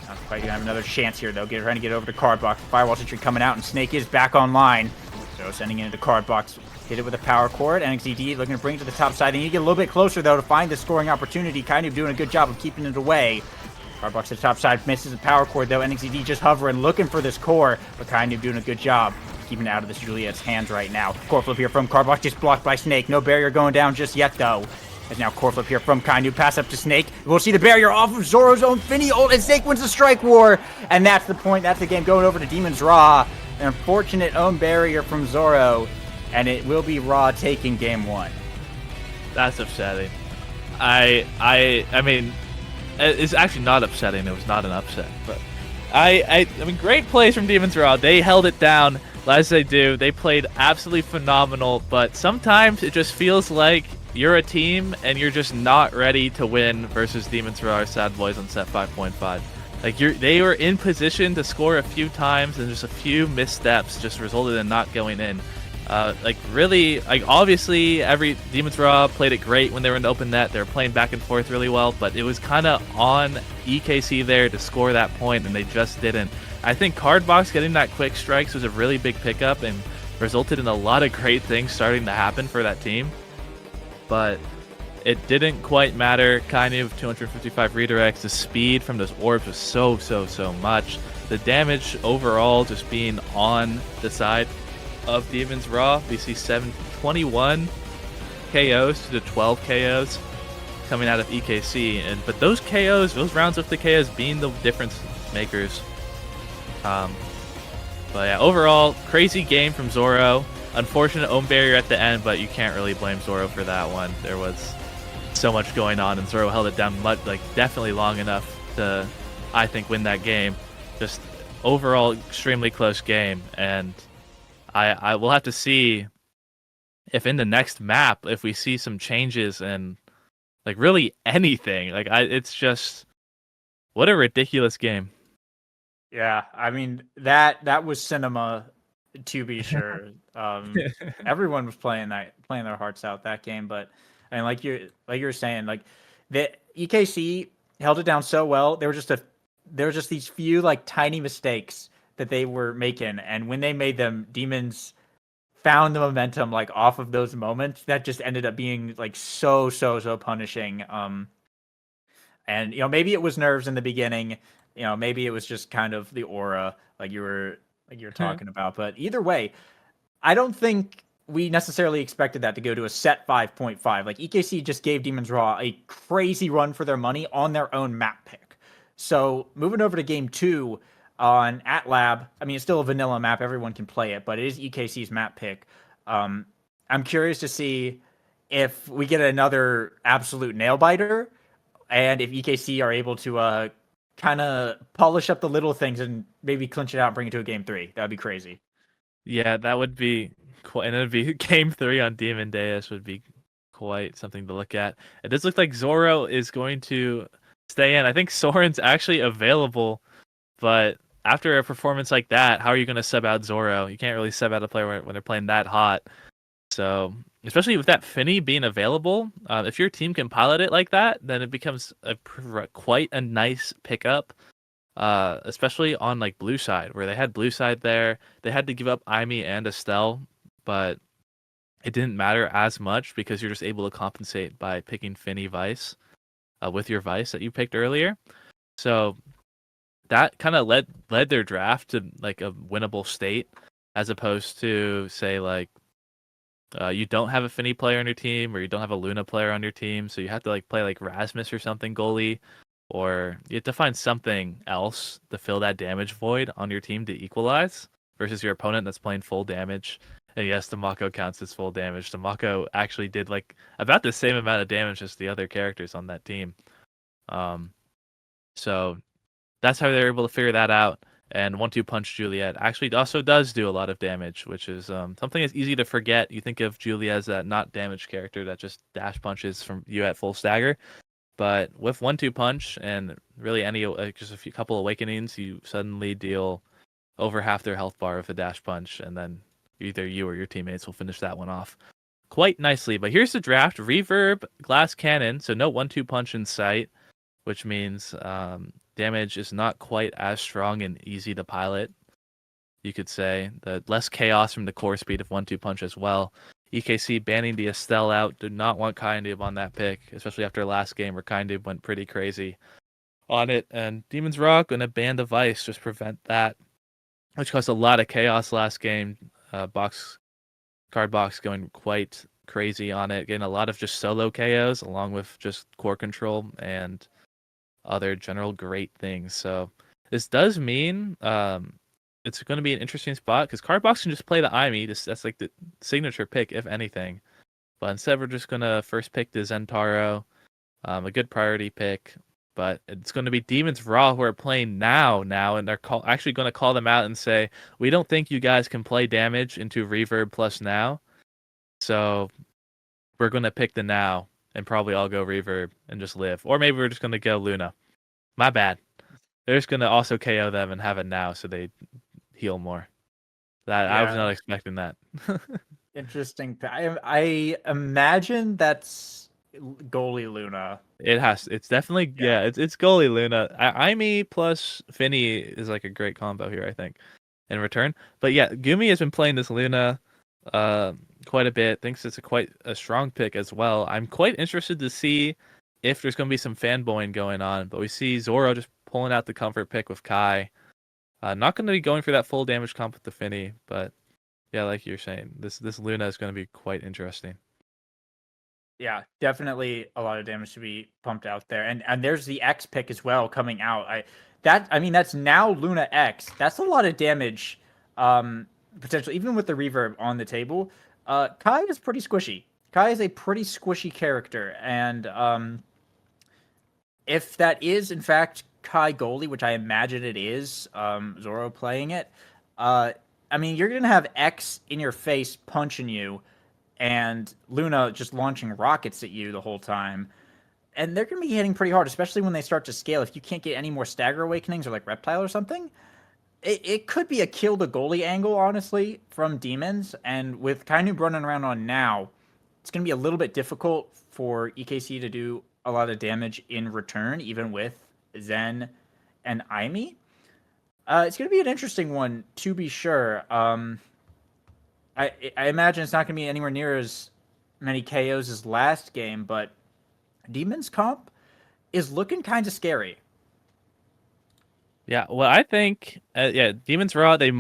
[SPEAKER 2] Not quite going to have another chance here, though. Trying to get over to Cardbox. Firewall Sentry coming out, and Snake is back online. So sending it into Cardbox. Hit it with a power chord. NXTD looking to bring it to the top side. They need to get a little bit closer, though, to find the scoring opportunity. Kind of doing a good job of keeping it away. Cardbox to the top side. Misses the power chord, though. NXTD just hovering, looking for this core, but kind of doing a good job keeping it out of this Juliet's hands right now. Core flip here from Cardbox, just blocked by Snake. No barrier going down just yet, though. As now core flip here from Kainu, pass up to Snake. We'll see the barrier off of Zoro's own Finny ult, and Snake wins the strike war. And that's the point. That's the game going over to Demon's RAAAAHH. An unfortunate own barrier from Zoro, and it will be RAAAAHH taking game 1.
[SPEAKER 1] That's upsetting. I mean, it's actually not upsetting. It was not an upset, but I mean, great plays from Demon's RAAAAHH. They held it down as they do. They played absolutely phenomenal, but sometimes it just feels like you're a team and you're just not ready to win versus Demon's RAAAAHH Sad Boys on set 5.5. Like they were in position to score a few times and just a few missteps just resulted in not going in. Like really, like obviously every Demon's RAAAAHH played it great when they were in the open net. They were playing back and forth really well, but it was kind of on EKC there to score that point, and they just didn't. I think Cardbox getting that quick strikes was a really big pickup and resulted in a lot of great things starting to happen for that team. But it didn't quite matter. Kind of 255 redirects. The speed from those orbs was so much. The damage overall just being on the side of Demon's RAAAAHH. We see 721 KOs to the 12 KOs coming out of EKC, but those KOs, those rounds with the KOs being the difference makers. But yeah, overall crazy game from Zoro. Unfortunate own barrier at the end, but you can't really blame Zoro for that one. There was so much going on, and Zoro held it down definitely long enough to, I think, win that game. Just overall extremely close game, and I will have to see if in the next map if we see some changes and like really anything. It's just what a ridiculous game.
[SPEAKER 2] Yeah, I mean that was cinema, to be sure. Everyone was playing their hearts out that game, but and like you're saying, like the EKC held it down so well. There were just these few like tiny mistakes that they were making, and when they made them, Demons found the momentum like off of those moments that just ended up being like so punishing. And maybe it was nerves in the beginning, maybe it was just kind of the aura like you're talking about, but either way, I don't think we necessarily expected that to go to a set 5.5. Like EKC just gave Demon's RAAAAHH a crazy run for their money on their own map pick. So moving over to game 2 on at Lab, I mean, it's still a vanilla map. Everyone can play it, but it is EKC's map pick. I'm curious to see if we get another absolute nail biter and if EKC are able to kind of polish up the little things and maybe clinch it out and bring it to a game 3. That would be crazy.
[SPEAKER 1] Yeah, that would be quite, and it would be game 3 on Demon Deus would be quite something to look at. It does look like Zoro is going to stay in. I think Soren's actually available, but after a performance like that, how are you going to sub out Zoro? You can't really sub out a player when they're playing that hot. So, especially with that Finny being available, if your team can pilot it like that, then it becomes quite a nice pickup. Especially on like blue side, where they had blue side there, they had to give up Aimee and Estelle, but it didn't matter as much because you're just able to compensate by picking Finny Vice with your Vice that you picked earlier. So that kind of led their draft to like a winnable state, as opposed to say like you don't have a Finny player on your team or you don't have a Luna player on your team, so you have to like play like Rasmus or something goalie, or you have to find something else to fill that damage void on your team to equalize versus your opponent that's playing full damage. And yes, the Mako counts as full damage. The Mako actually did like about the same amount of damage as the other characters on that team. Um, so that's how they're able to figure that out. And 1-2 Punch Juliet actually also does do a lot of damage, which is something that's easy to forget. You think of Juliet as that not damage character that just dash punches from you at full stagger. But with 1-2 Punch and really any just a couple awakenings, you suddenly deal over half their health bar with a dash punch, and then either you or your teammates will finish that one off quite nicely. But here's the draft: Reverb, Glass Cannon, so no 1-2 Punch in sight, which means damage is not quite as strong and easy to pilot. You could say the less chaos from the core speed of 1-2 Punch as well. EKC banning the Estelle out. Did not want Kindub on that pick, especially after last game where Kindub went pretty crazy on it. And Demon's Rock going to ban the Vice, just prevent that, which caused a lot of chaos last game. Card box going quite crazy on it, getting a lot of just solo KOs along with just core control and other general great things. So this does mean it's going to be an interesting spot because Cardbox can just play the Aimee. That's like the signature pick, if anything. But instead, we're just going to first pick the Zentaro, a good priority pick. But it's going to be Demons Raw who are playing now, and they're actually going to call them out and say, we don't think you guys can play damage into Reverb plus now. So we're going to pick the now and probably all go Reverb and just live. Or maybe we're just going to go Luna. My bad. They're just going to also KO them and have it now so they heal more. I was not expecting that.
[SPEAKER 2] Interesting. I imagine that's goalie Luna.
[SPEAKER 1] It's definitely it's goalie Luna. Aimee plus Finny is like a great combo here, I think, in return. But yeah, Gumi has been playing this Luna quite a bit. Thinks it's quite a strong pick as well. I'm quite interested to see if there's going to be some fanboying going on. But we see Zoro just pulling out the comfort pick with Kai. Not going to be going for that full damage comp with the Finny, but yeah, like you're saying, this Luna is going to be quite interesting.
[SPEAKER 2] Yeah, definitely a lot of damage to be pumped out there, and there's the X pick as well coming out. I mean that's now Luna X. That's a lot of damage, potential even with the reverb on the table. Kai is pretty squishy. Kai is a pretty squishy character, and if that is in fact Kai goalie, which I imagine it is, Zoro playing it, I mean, you're gonna have X in your face punching you, and Luna just launching rockets at you the whole time, and they're gonna be hitting pretty hard, especially when they start to scale. If you can't get any more stagger awakenings or like reptile or something, it could be a kill the goalie angle, honestly, from demons. And with Kainub running around on now, it's gonna be a little bit difficult for EKC to do a lot of damage in return, even with Zen and Aimee. It's going to be an interesting one, to be sure. I imagine it's not going to be anywhere near as many KOs as last game, but Demon's comp is looking kind of scary.
[SPEAKER 1] Yeah, well, I think Demons Raw they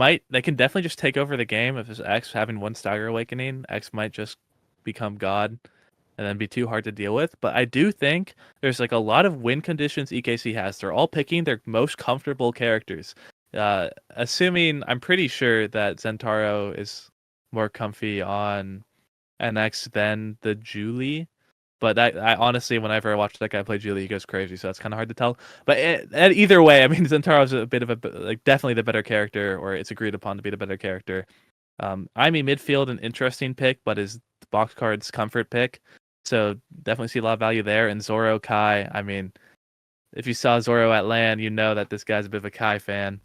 [SPEAKER 1] can definitely just take over the game if it's X having one Stagger Awakening. X might just become God and then be too hard to deal with. But I do think there's like a lot of win conditions EKC has. They're all picking their most comfortable characters. Assuming I'm pretty sure that Zentaro is more comfy on NX than the Julie. But I honestly, whenever I watch that guy play Julie, he goes crazy. So it's kind of hard to tell. But either way, I mean, Zentaro's a bit of a like definitely the better character, or it's agreed upon to be the better character. Aimee midfield, an interesting pick, but is box cards comfort pick. So definitely see a lot of value there. And Zoro Kai, I mean, if you saw Zoro at LAN, you know that this guy's a bit of a Kai fan.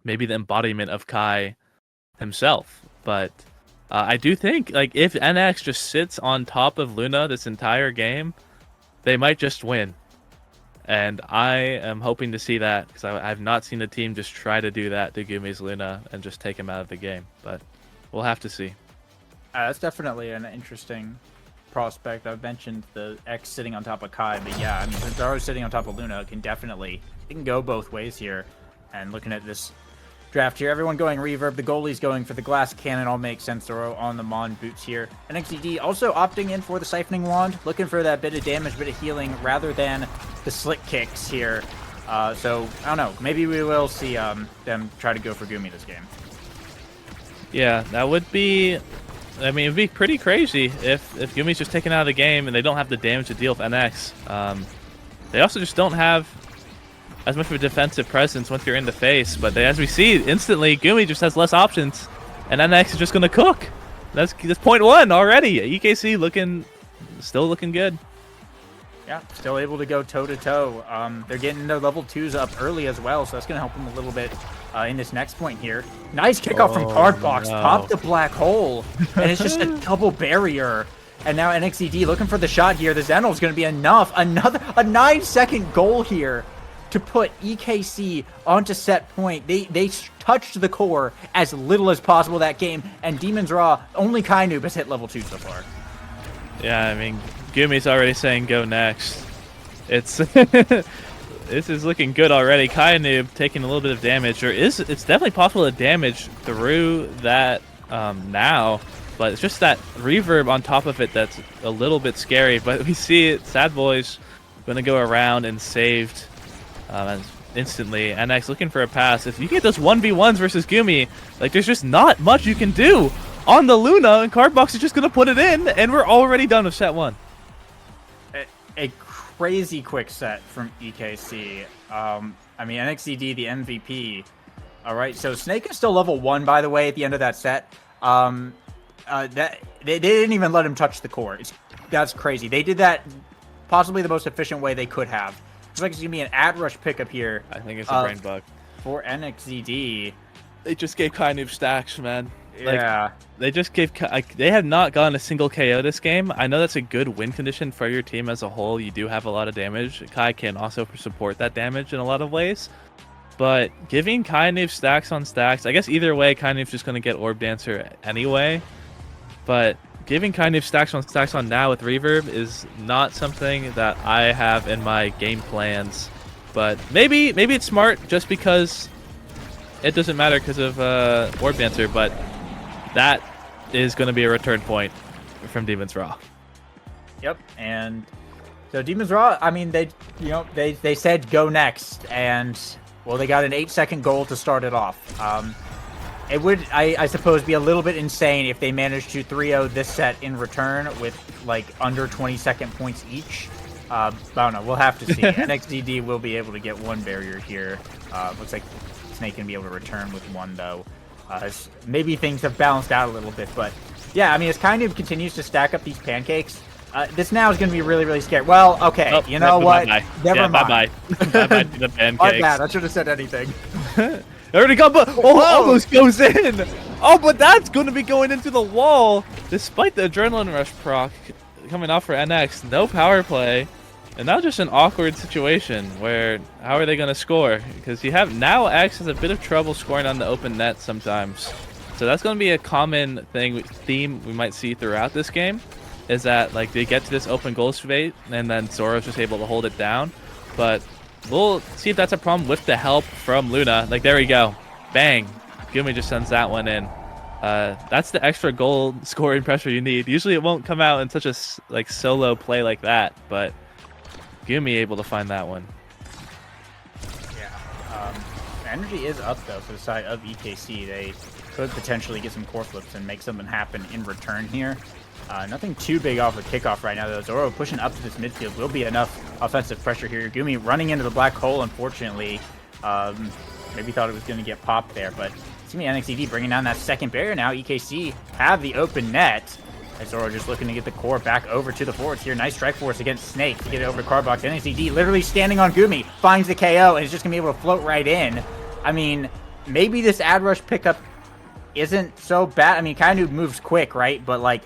[SPEAKER 1] Maybe the embodiment of Kai himself. But I do think, like, if NX just sits on top of Luna this entire game, they might just win. And I am hoping to see that, because I've not seen the team just try to do that to Gumi's Luna and just take him out of the game. But we'll have to see.
[SPEAKER 2] That's definitely an interesting prospect. I've mentioned the X sitting on top of Kai, but yeah, I mean, Zoro sitting on top of Luna it can go both ways here. And looking at this draft here, everyone going reverb, the goalie's going for the glass cannon, all makes sense. Zoro on the Mon boots here. NXDD also opting in for the siphoning wand, looking for that bit of damage, bit of healing, rather than the slick kicks here. So, I don't know, maybe we will see them try to go for Gumi this game.
[SPEAKER 1] Yeah, that would be... I mean, it'd be pretty crazy if Gumi's just taken out of the game and they don't have the damage to deal with NX. They also just don't have as much of a defensive presence once you're in the face, but as we see, instantly, Gumi just has less options, and NX is just going to cook. That's point one already. EKC still looking good.
[SPEAKER 2] Yeah, still able to go toe-to-toe. They're getting their level 2s up early as well, so that's going to help them a little bit in this next point here. Nice kickoff from Cardbox.
[SPEAKER 1] No.
[SPEAKER 2] Pop the black hole, and it's just a double barrier. And now NXDD looking for the shot here. The Zenol is going to be enough. A 9-second goal here to put EKC onto set point. They touched the core as little as possible that game, and Demon's Raw, only Kai Noob has hit level 2 so far.
[SPEAKER 1] Yeah, I mean, Gumi's already saying go next. It's this is looking good already. Kai Noob taking a little bit of damage, it's definitely possible to damage through that now, but it's just that reverb on top of it that's a little bit scary. But we see it, Sad Boy's gonna go around and saved instantly. NX looking for a pass. If you get those 1v1s versus Gumi, like, there's just not much you can do on the Luna, and Cardbox is just going to put it in, and we're already done with set 1.
[SPEAKER 2] A crazy quick set from EKC. I mean, NXDD, the MVP. All right, so Snake is still level 1, by the way, at the end of that set. They didn't even let him touch the core. That's crazy. They did that possibly the most efficient way they could have. Looks like it's going to be an ad-rush pickup here.
[SPEAKER 1] I think it's a brain bug.
[SPEAKER 2] For NXDD.
[SPEAKER 1] They just gave Kai Noob stacks, man.
[SPEAKER 2] Yeah.
[SPEAKER 1] They just gave... they have not gotten a single KO this game. I know that's a good win condition for your team as a whole. You do have a lot of damage. Kai can also support that damage in a lot of ways. But giving Kai Noob stacks on stacks... I guess either way, Kai Noob's just going to get Orb Dancer anyway. But giving Kai Noob stacks on now with Reverb is not something that I have in my game plans. But maybe it's smart just because it doesn't matter because of Orb Dancer, but that is going to be a return point from Demon's Raw. It
[SPEAKER 2] And so Demon's Raw, I mean, they said go next, and well, they got an 8-second goal to start it off. It would, I suppose, be a little bit insane if they managed to 3-0 this set in return with like under 20-second points each. I don't know. We'll have to see. NXDD will be able to get one barrier here. Looks like Snake can be able to return with one, though. Maybe things have balanced out a little bit, but yeah, I mean, as Kai Noob continues to stack up these pancakes, this now is going to be really, really scary. Well, okay, you know what?
[SPEAKER 1] Bye-bye.
[SPEAKER 2] Never mind.
[SPEAKER 1] Bye-bye. Bye-bye to the pancakes.
[SPEAKER 2] My bad. I should have said anything.
[SPEAKER 1] Already got, but almost goes in. Oh, but that's going to be going into the wall, despite the adrenaline rush proc coming off for NX. No power play. And now just an awkward situation where how are they going to score? Because you have now X has a bit of trouble scoring on the open net sometimes. So that's going to be a common theme we might see throughout this game, is that like they get to this open goal space and then Zoro's just able to hold it down. But we'll see if that's a problem with the help from Luna. Like, there we go. Bang. Gumi just sends that one in. That's the extra goal scoring pressure you need. Usually it won't come out in such a solo play like that, but Gumi able to find that one.
[SPEAKER 2] Yeah. Energy is up, though, for the side of EKC. They could potentially get some core flips and make something happen in return here. Nothing too big off of kickoff right now, though. Zoro pushing up to this midfield will be enough offensive pressure here. Gumi running into the black hole, unfortunately. Maybe thought it was going to get popped there, but it's going to be NXDD bringing down that second barrier now. EKC have the open net. And Zoro just looking to get the core back over to the forwards here. Nice strike force against Snake to get it over to Cardbox. NXDD literally standing on Gumi, finds the KO, and is just going to be able to float right in. I mean, maybe this ad rush pickup isn't so bad. I mean, kind of moves quick, right? But, like,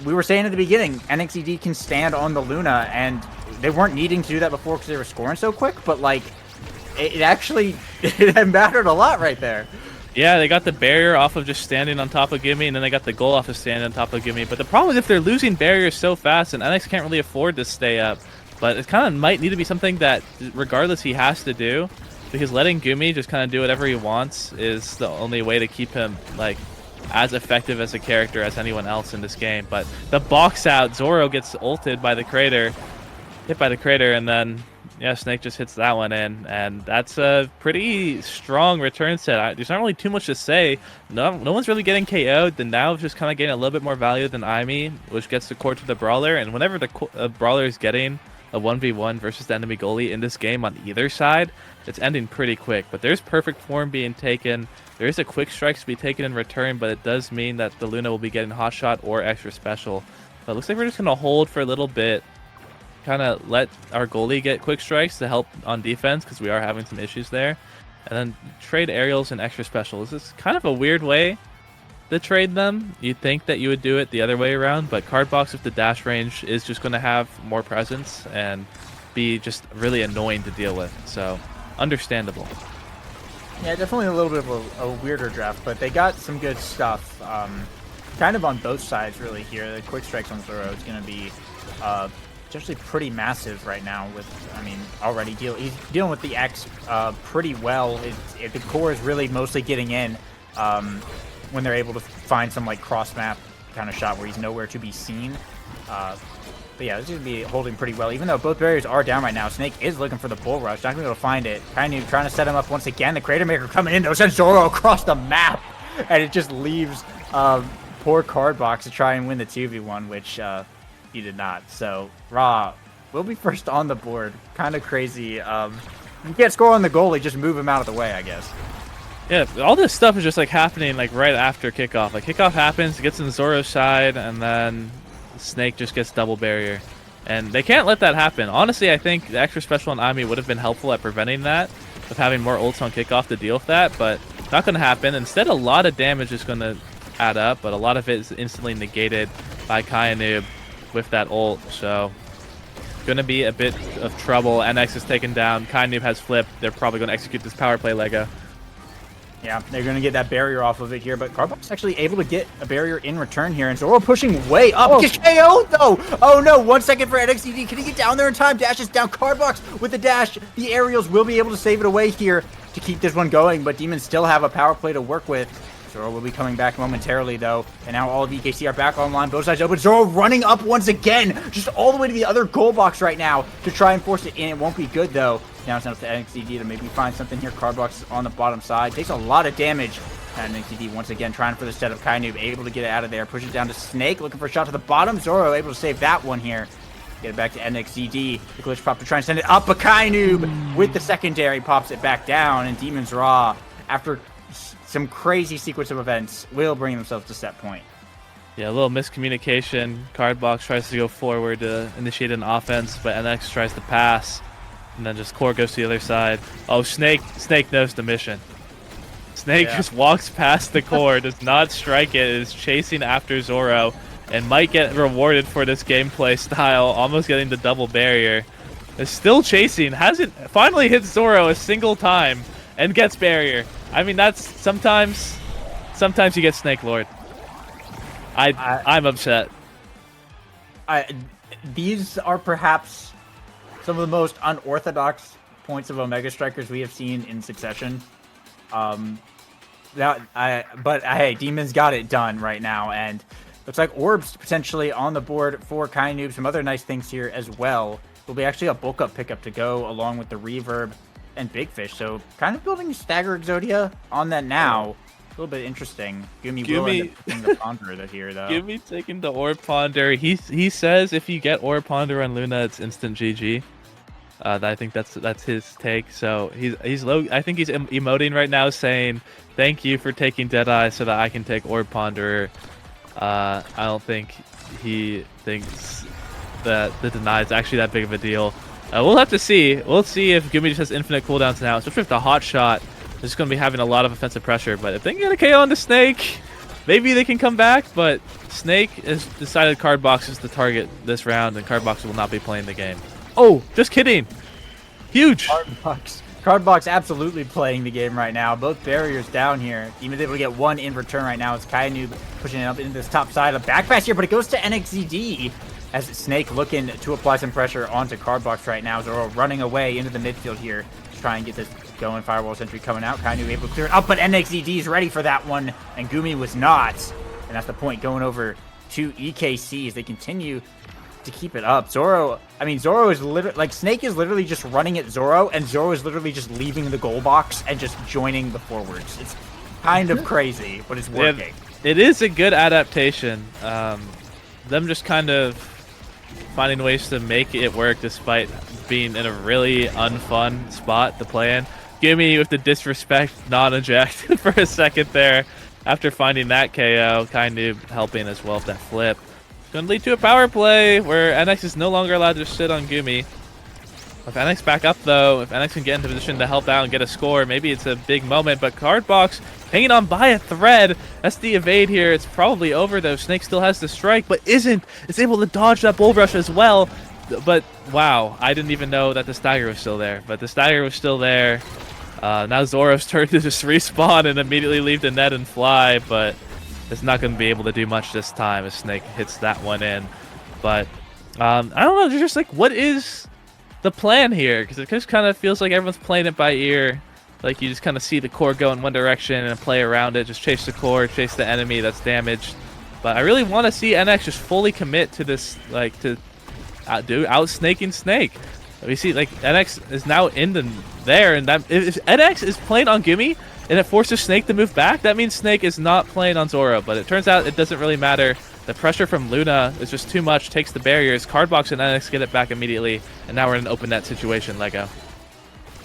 [SPEAKER 2] we were saying at the beginning, NXDD can stand on the Luna, and they weren't needing to do that before because they were scoring so quick, but, like, it actually it mattered a lot right there.
[SPEAKER 1] Yeah, they got the barrier off of just standing on top of Gimme, and then they got the goal off of standing on top of Gimme. But the problem is if they're losing barriers so fast, and NX can't really afford to stay up. But it kind of might need to be something that, regardless, he has to do. Because letting Gumi just kind of do whatever he wants is the only way to keep him, like, as effective as a character as anyone else in this game. But the box out, Zoro gets ulted by the crater, hit by the crater, and then... yeah, Snake just hits that one in, and that's a pretty strong return set. There's not really too much to say. No one's really getting KO'd. The now is just kind of getting a little bit more value than Aimi, which gets the core to the Brawler. And whenever the Brawler is getting a 1v1 versus the enemy goalie in this game on either side, it's ending pretty quick. But there's perfect form being taken. There is a quick strike to be taken in return, but it does mean that the Luna will be getting hot shot or extra special. But it looks like we're just going to hold for a little bit. Kind of let our goalie get quick strikes to help on defense because we are having some issues there, and then trade aerials and extra specials. This is kind of a weird way to trade them. You'd think that you would do it the other way around, but Cardbox with the dash range is just going to have more presence and be just really annoying to deal with, so understandable.
[SPEAKER 2] Yeah, definitely a little bit of a weirder draft, but they got some good stuff kind of on both sides really here. The quick strikes on Zoro is going to be it's actually pretty massive right now with, I mean, already he's dealing with the X pretty well. The core is really mostly getting in when they're able to find some, like, cross-map kind of shot where he's nowhere to be seen. But yeah, this is going to be holding pretty well. Even though both barriers are down right now, Snake is looking for the bull rush. Not going to be able to find it. Kainu trying to set him up once again. The Crater Maker coming in, though, sends Zoro across the map. And it just leaves poor Cardbox to try and win the 2v1, which... he did not. So RAAAAHH will be first on the board. Kind of crazy. You can't score on the goalie, just move him out of the way, I guess.
[SPEAKER 1] Yeah, all this stuff is just like happening like right after kickoff. Like kickoff happens, it gets in Zoro's side, and then Snake just gets double barrier. And they can't let that happen. Honestly, I think the extra special on Ami would have been helpful at preventing that, with having more ults on kickoff to deal with that, but not going to happen. Instead, a lot of damage is going to add up, but a lot of it is instantly negated by Kainu with that ult, so gonna be a bit of trouble. NX is taken down. Kainu has flipped. They're probably gonna execute this power play Lego.
[SPEAKER 2] Yeah, they're gonna get that barrier off of it here, but Cardbox actually able to get a barrier in return here, and Zoro pushing way up. Oh. Gets KO'd though! Oh no, 1 second for NXDD. Can he get down there in time? Dashes down. Cardbox with the dash. The aerials will be able to save it away here to keep this one going, but Demons still have a power play to work with. Zoro will be coming back momentarily, though. And now all of EKC are back online. Both sides open. Zoro running up once again. Just all the way to the other goal box right now to try and force it in. It won't be good, though. Now it's up to NXDD to maybe find something here. Cardbox is on the bottom side. Takes a lot of damage. And NXDD once again trying for the set of Kainu. Able to get it out of there. Push it down to Snake. Looking for a shot to the bottom. Zoro able to save that one here. Get it back to NXDD. The glitch pop to try and send it up. But Kainu with the secondary pops it back down. And Demons RAAAAHH, after some crazy sequence of events, will bring themselves to set point.
[SPEAKER 1] Yeah, a little miscommunication. Cardbox tries to go forward to initiate an offense, but NX tries to pass, and then just core goes to the other side. Oh, Snake knows the mission. Snake just walks past the core, does not strike it, is chasing after Zoro, and might get rewarded for this gameplay style, almost getting the double barrier. Is still chasing, hasn't finally hit Zoro a single time, and gets barrier. I mean, that's sometimes you get Snake Lord. I'm upset.
[SPEAKER 2] These are perhaps some of the most unorthodox points of Omega Strikers we have seen in succession. But hey, Demons got it done right now, and looks like orbs potentially on the board for Kainu. Some other nice things here as well. Will be actually a bulk up pickup to go along with the reverb and Big Fish, so kind of building Stagger Exodia on that now. A little bit interesting. Gumi will end up taking the Ponder here, though.
[SPEAKER 1] Gumi taking the Orb Ponder. He says if you get Orb Ponder on Luna, it's instant GG. I think that's his take. So he's low. I think he's emoting right now, saying thank you for taking Deadeye so that I can take Orb Ponder. I don't think he thinks that the deny is actually that big of a deal. We'll have to see. We'll see if Gumi just has infinite cooldowns now, especially if the hot shot is going to be having a lot of offensive pressure. But if they can get a KO on the Snake, maybe they can come back. But Snake has decided Card Box is the target this round, and Card Box will not be playing the game. Oh, just kidding. Huge.
[SPEAKER 2] Cardbox absolutely playing the game right now. Both barriers down here. Even able to get one in return right now. It's Kainu pushing it up into this top side. A backpass here, but it goes to NXZD as Snake looking to apply some pressure onto Cardbox right now. Zoro running away into the midfield here to try and get this going. Firewall Sentry coming out. Kainu able to clear it up, but NXZD is ready for that one, and Gumi was not. And that's the point going over to EKC as they continue to keep it up. Zoro is literally, like, Snake is literally just running at Zoro, and Zoro is literally just leaving the goal box and just joining the forwards. It's kind of crazy, but it's working.
[SPEAKER 1] It is a good adaptation. Them just kind of finding ways to make it work despite being in a really unfun spot to play in. Gimme with the disrespect non-eject for a second there after finding that KO, kind of helping as well with that flip. Going to lead to a power play where NX is no longer allowed to sit on Gumi. If NX back up though, if NX can get into position to help out and get a score, maybe it's a big moment. But Cardbox hanging on by a thread. That's the evade here. It's probably over though. Snake still has the strike, but isn't. It's able to dodge that bull rush as well. But wow, I didn't even know that the stagger was still there. But the stagger was still there. Now Zoro's turn to just respawn and immediately leave the net and fly, but it's not going to be able to do much this time as Snake hits that one in. But I don't know, just like, what is the plan here? Because it just kind of feels like everyone's playing it by ear. Like, you just kind of see the core go in one direction and play around it, just chase the core, chase the enemy that's damaged. But I really want to see NX just fully commit to this, like, to out-snaking Snake. We see, like, NX is now in there, and that if NX is playing on Gumi and it forces Snake to move back, that means Snake is not playing on Zoro. But it turns out it doesn't really matter. The pressure from Luna is just too much, takes the barriers. Cardbox and NX get it back immediately, and now we're in an open net situation, Lego.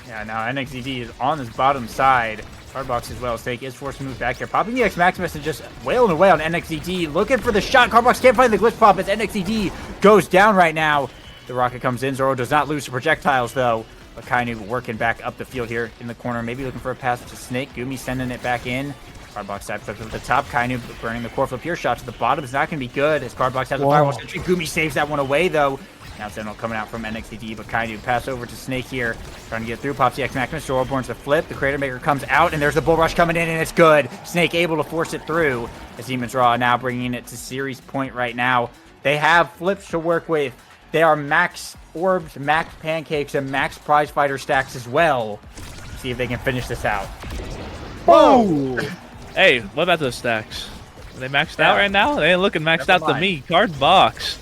[SPEAKER 2] Yeah, now NXZD is on this bottom side. Cardbox as well. Snake is forced to move back here. Popping the X Maximus and just wailing away on NXZD. Looking for the shot. Cardbox can't find the glitch pop as NXZD goes down right now. The rocket comes in. Zoro does not lose the projectiles, though. But Kainu working back up the field here in the corner. Maybe looking for a pass to Snake. Gumi sending it back in. Cardbox steps up to the top. Kainu burning the core flip here. Shot to the bottom is not going to be good as Cardbox has the firewall sentry. Gumi saves that one away, though. Now Sentinel coming out from NXTD, but Kainu pass over to Snake here. Trying to get through. Pops the X Maximus. Zoro burns the flip. The Crater Maker comes out, and there's the Bull Rush coming in, and it's good. Snake able to force it through as Demon's Raw now bringing it to series point right now. They have flips to work with. They are max orbs, max pancakes, and max prize fighter stacks as well. See if they can finish this out.
[SPEAKER 1] Whoa! Hey, what about those stacks? Are they maxed out right now? They ain't looking maxed out to me. Cardbox.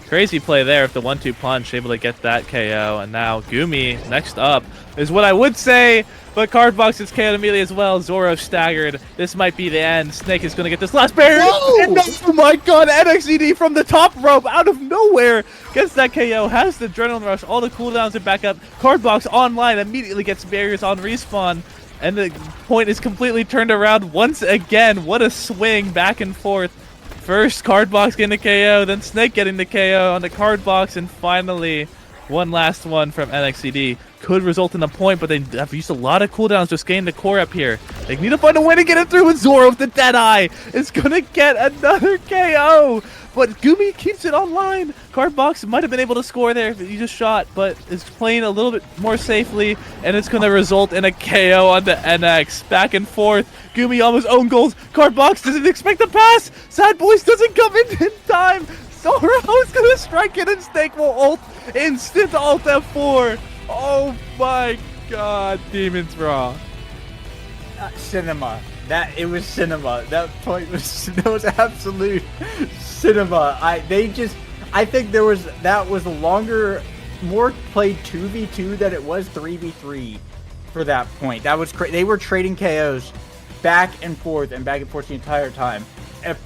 [SPEAKER 1] Crazy play there with the 1-2 punch, able to get that KO. And now Gumi, next up, is what I would say, but Cardbox is KO'd immediately as well. Zoro staggered. This might be the end. Snake is going to get this last barrier. And oh my god, NXED from the top rope out of nowhere gets that KO, has the adrenaline rush, all the cooldowns are back up. Cardbox online immediately gets barriers on respawn. And the point is completely turned around once again. What a swing back and forth. First, Cardbox getting the KO, then Snake getting the KO on the Cardbox, and finally, one last one from NXCD. Could result in a point, but they have used a lot of cooldowns just getting the core up here. They need to find a way to get it through, and Zoro with the Deadeye is going to get another KO. But Gumi keeps it online. Cardbox might have been able to score there if he just shot, but is playing a little bit more safely, and it's going to result in a KO onto NX. Back and forth. Gumi almost own goals. Cardbox doesn't expect the pass. Sad Boys doesn't come in time. Zoro is going to strike it, and Snake will ult. Instant ult F4. Oh my god, Demon's Raw.
[SPEAKER 2] Cinema. It was cinema. That point was absolute cinema. I think that was a longer, more played 2v2 than it was 3v3 for that point. That was they were trading KOs back and forth the entire time. A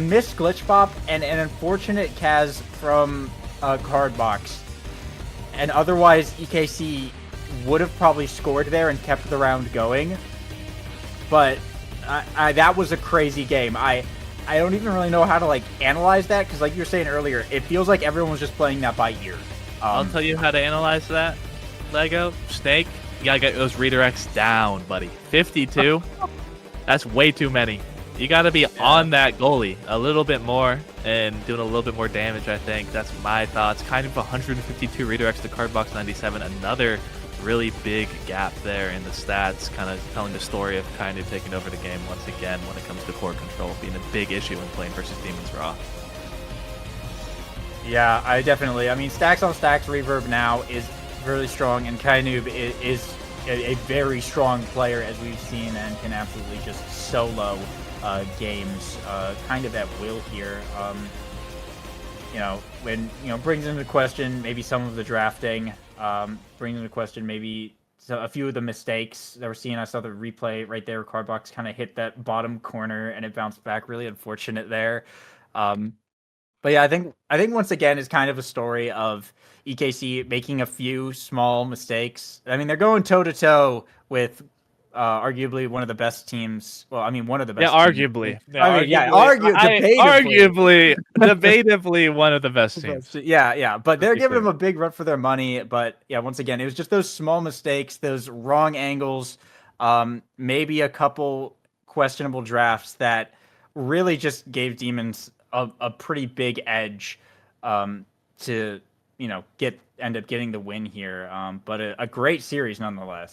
[SPEAKER 2] missed glitch pop and an unfortunate Kaz from Cardbox, and otherwise EKC would have probably scored there and kept the round going. But That was a crazy game. I don't even really know how to like analyze that because, like you were saying earlier, it feels like everyone was just playing that by ear.
[SPEAKER 1] I'll tell you how to analyze that, Lego. Snake, you gotta get those redirects down, buddy. 52, that's way too many. You gotta be on that goalie a little bit more and doing a little bit more damage, I think. That's my thoughts. Kind of 152 redirects to card box 97. Another really big gap there in the stats, kind of telling the story of kind of taking over the game once again when it comes to core control being a big issue when playing versus Demons Raw.
[SPEAKER 2] Yeah, I mean, stacks on stacks reverb now is really strong, and Kainoob is a very strong player, as we've seen, and can absolutely just solo games kind of at will here. When brings into question maybe some of the drafting, brings into question maybe a few of the mistakes that we're seeing. I saw the replay right there. Cardbox kind of hit that bottom corner and it bounced back. Really unfortunate there. But yeah, I think once again is kind of a story of EKC making a few small mistakes. I mean, they're going toe to toe with arguably one of the best teams. Well, I mean, one of the best.
[SPEAKER 1] Arguably.
[SPEAKER 2] Debatably.
[SPEAKER 1] Debatably one of the best teams.
[SPEAKER 2] Yeah. But they're giving them a big run for their money. But yeah, once again, it was just those small mistakes, those wrong angles, maybe a couple questionable drafts that really just gave Demons a pretty big edge to end up getting the win here. But a great series nonetheless.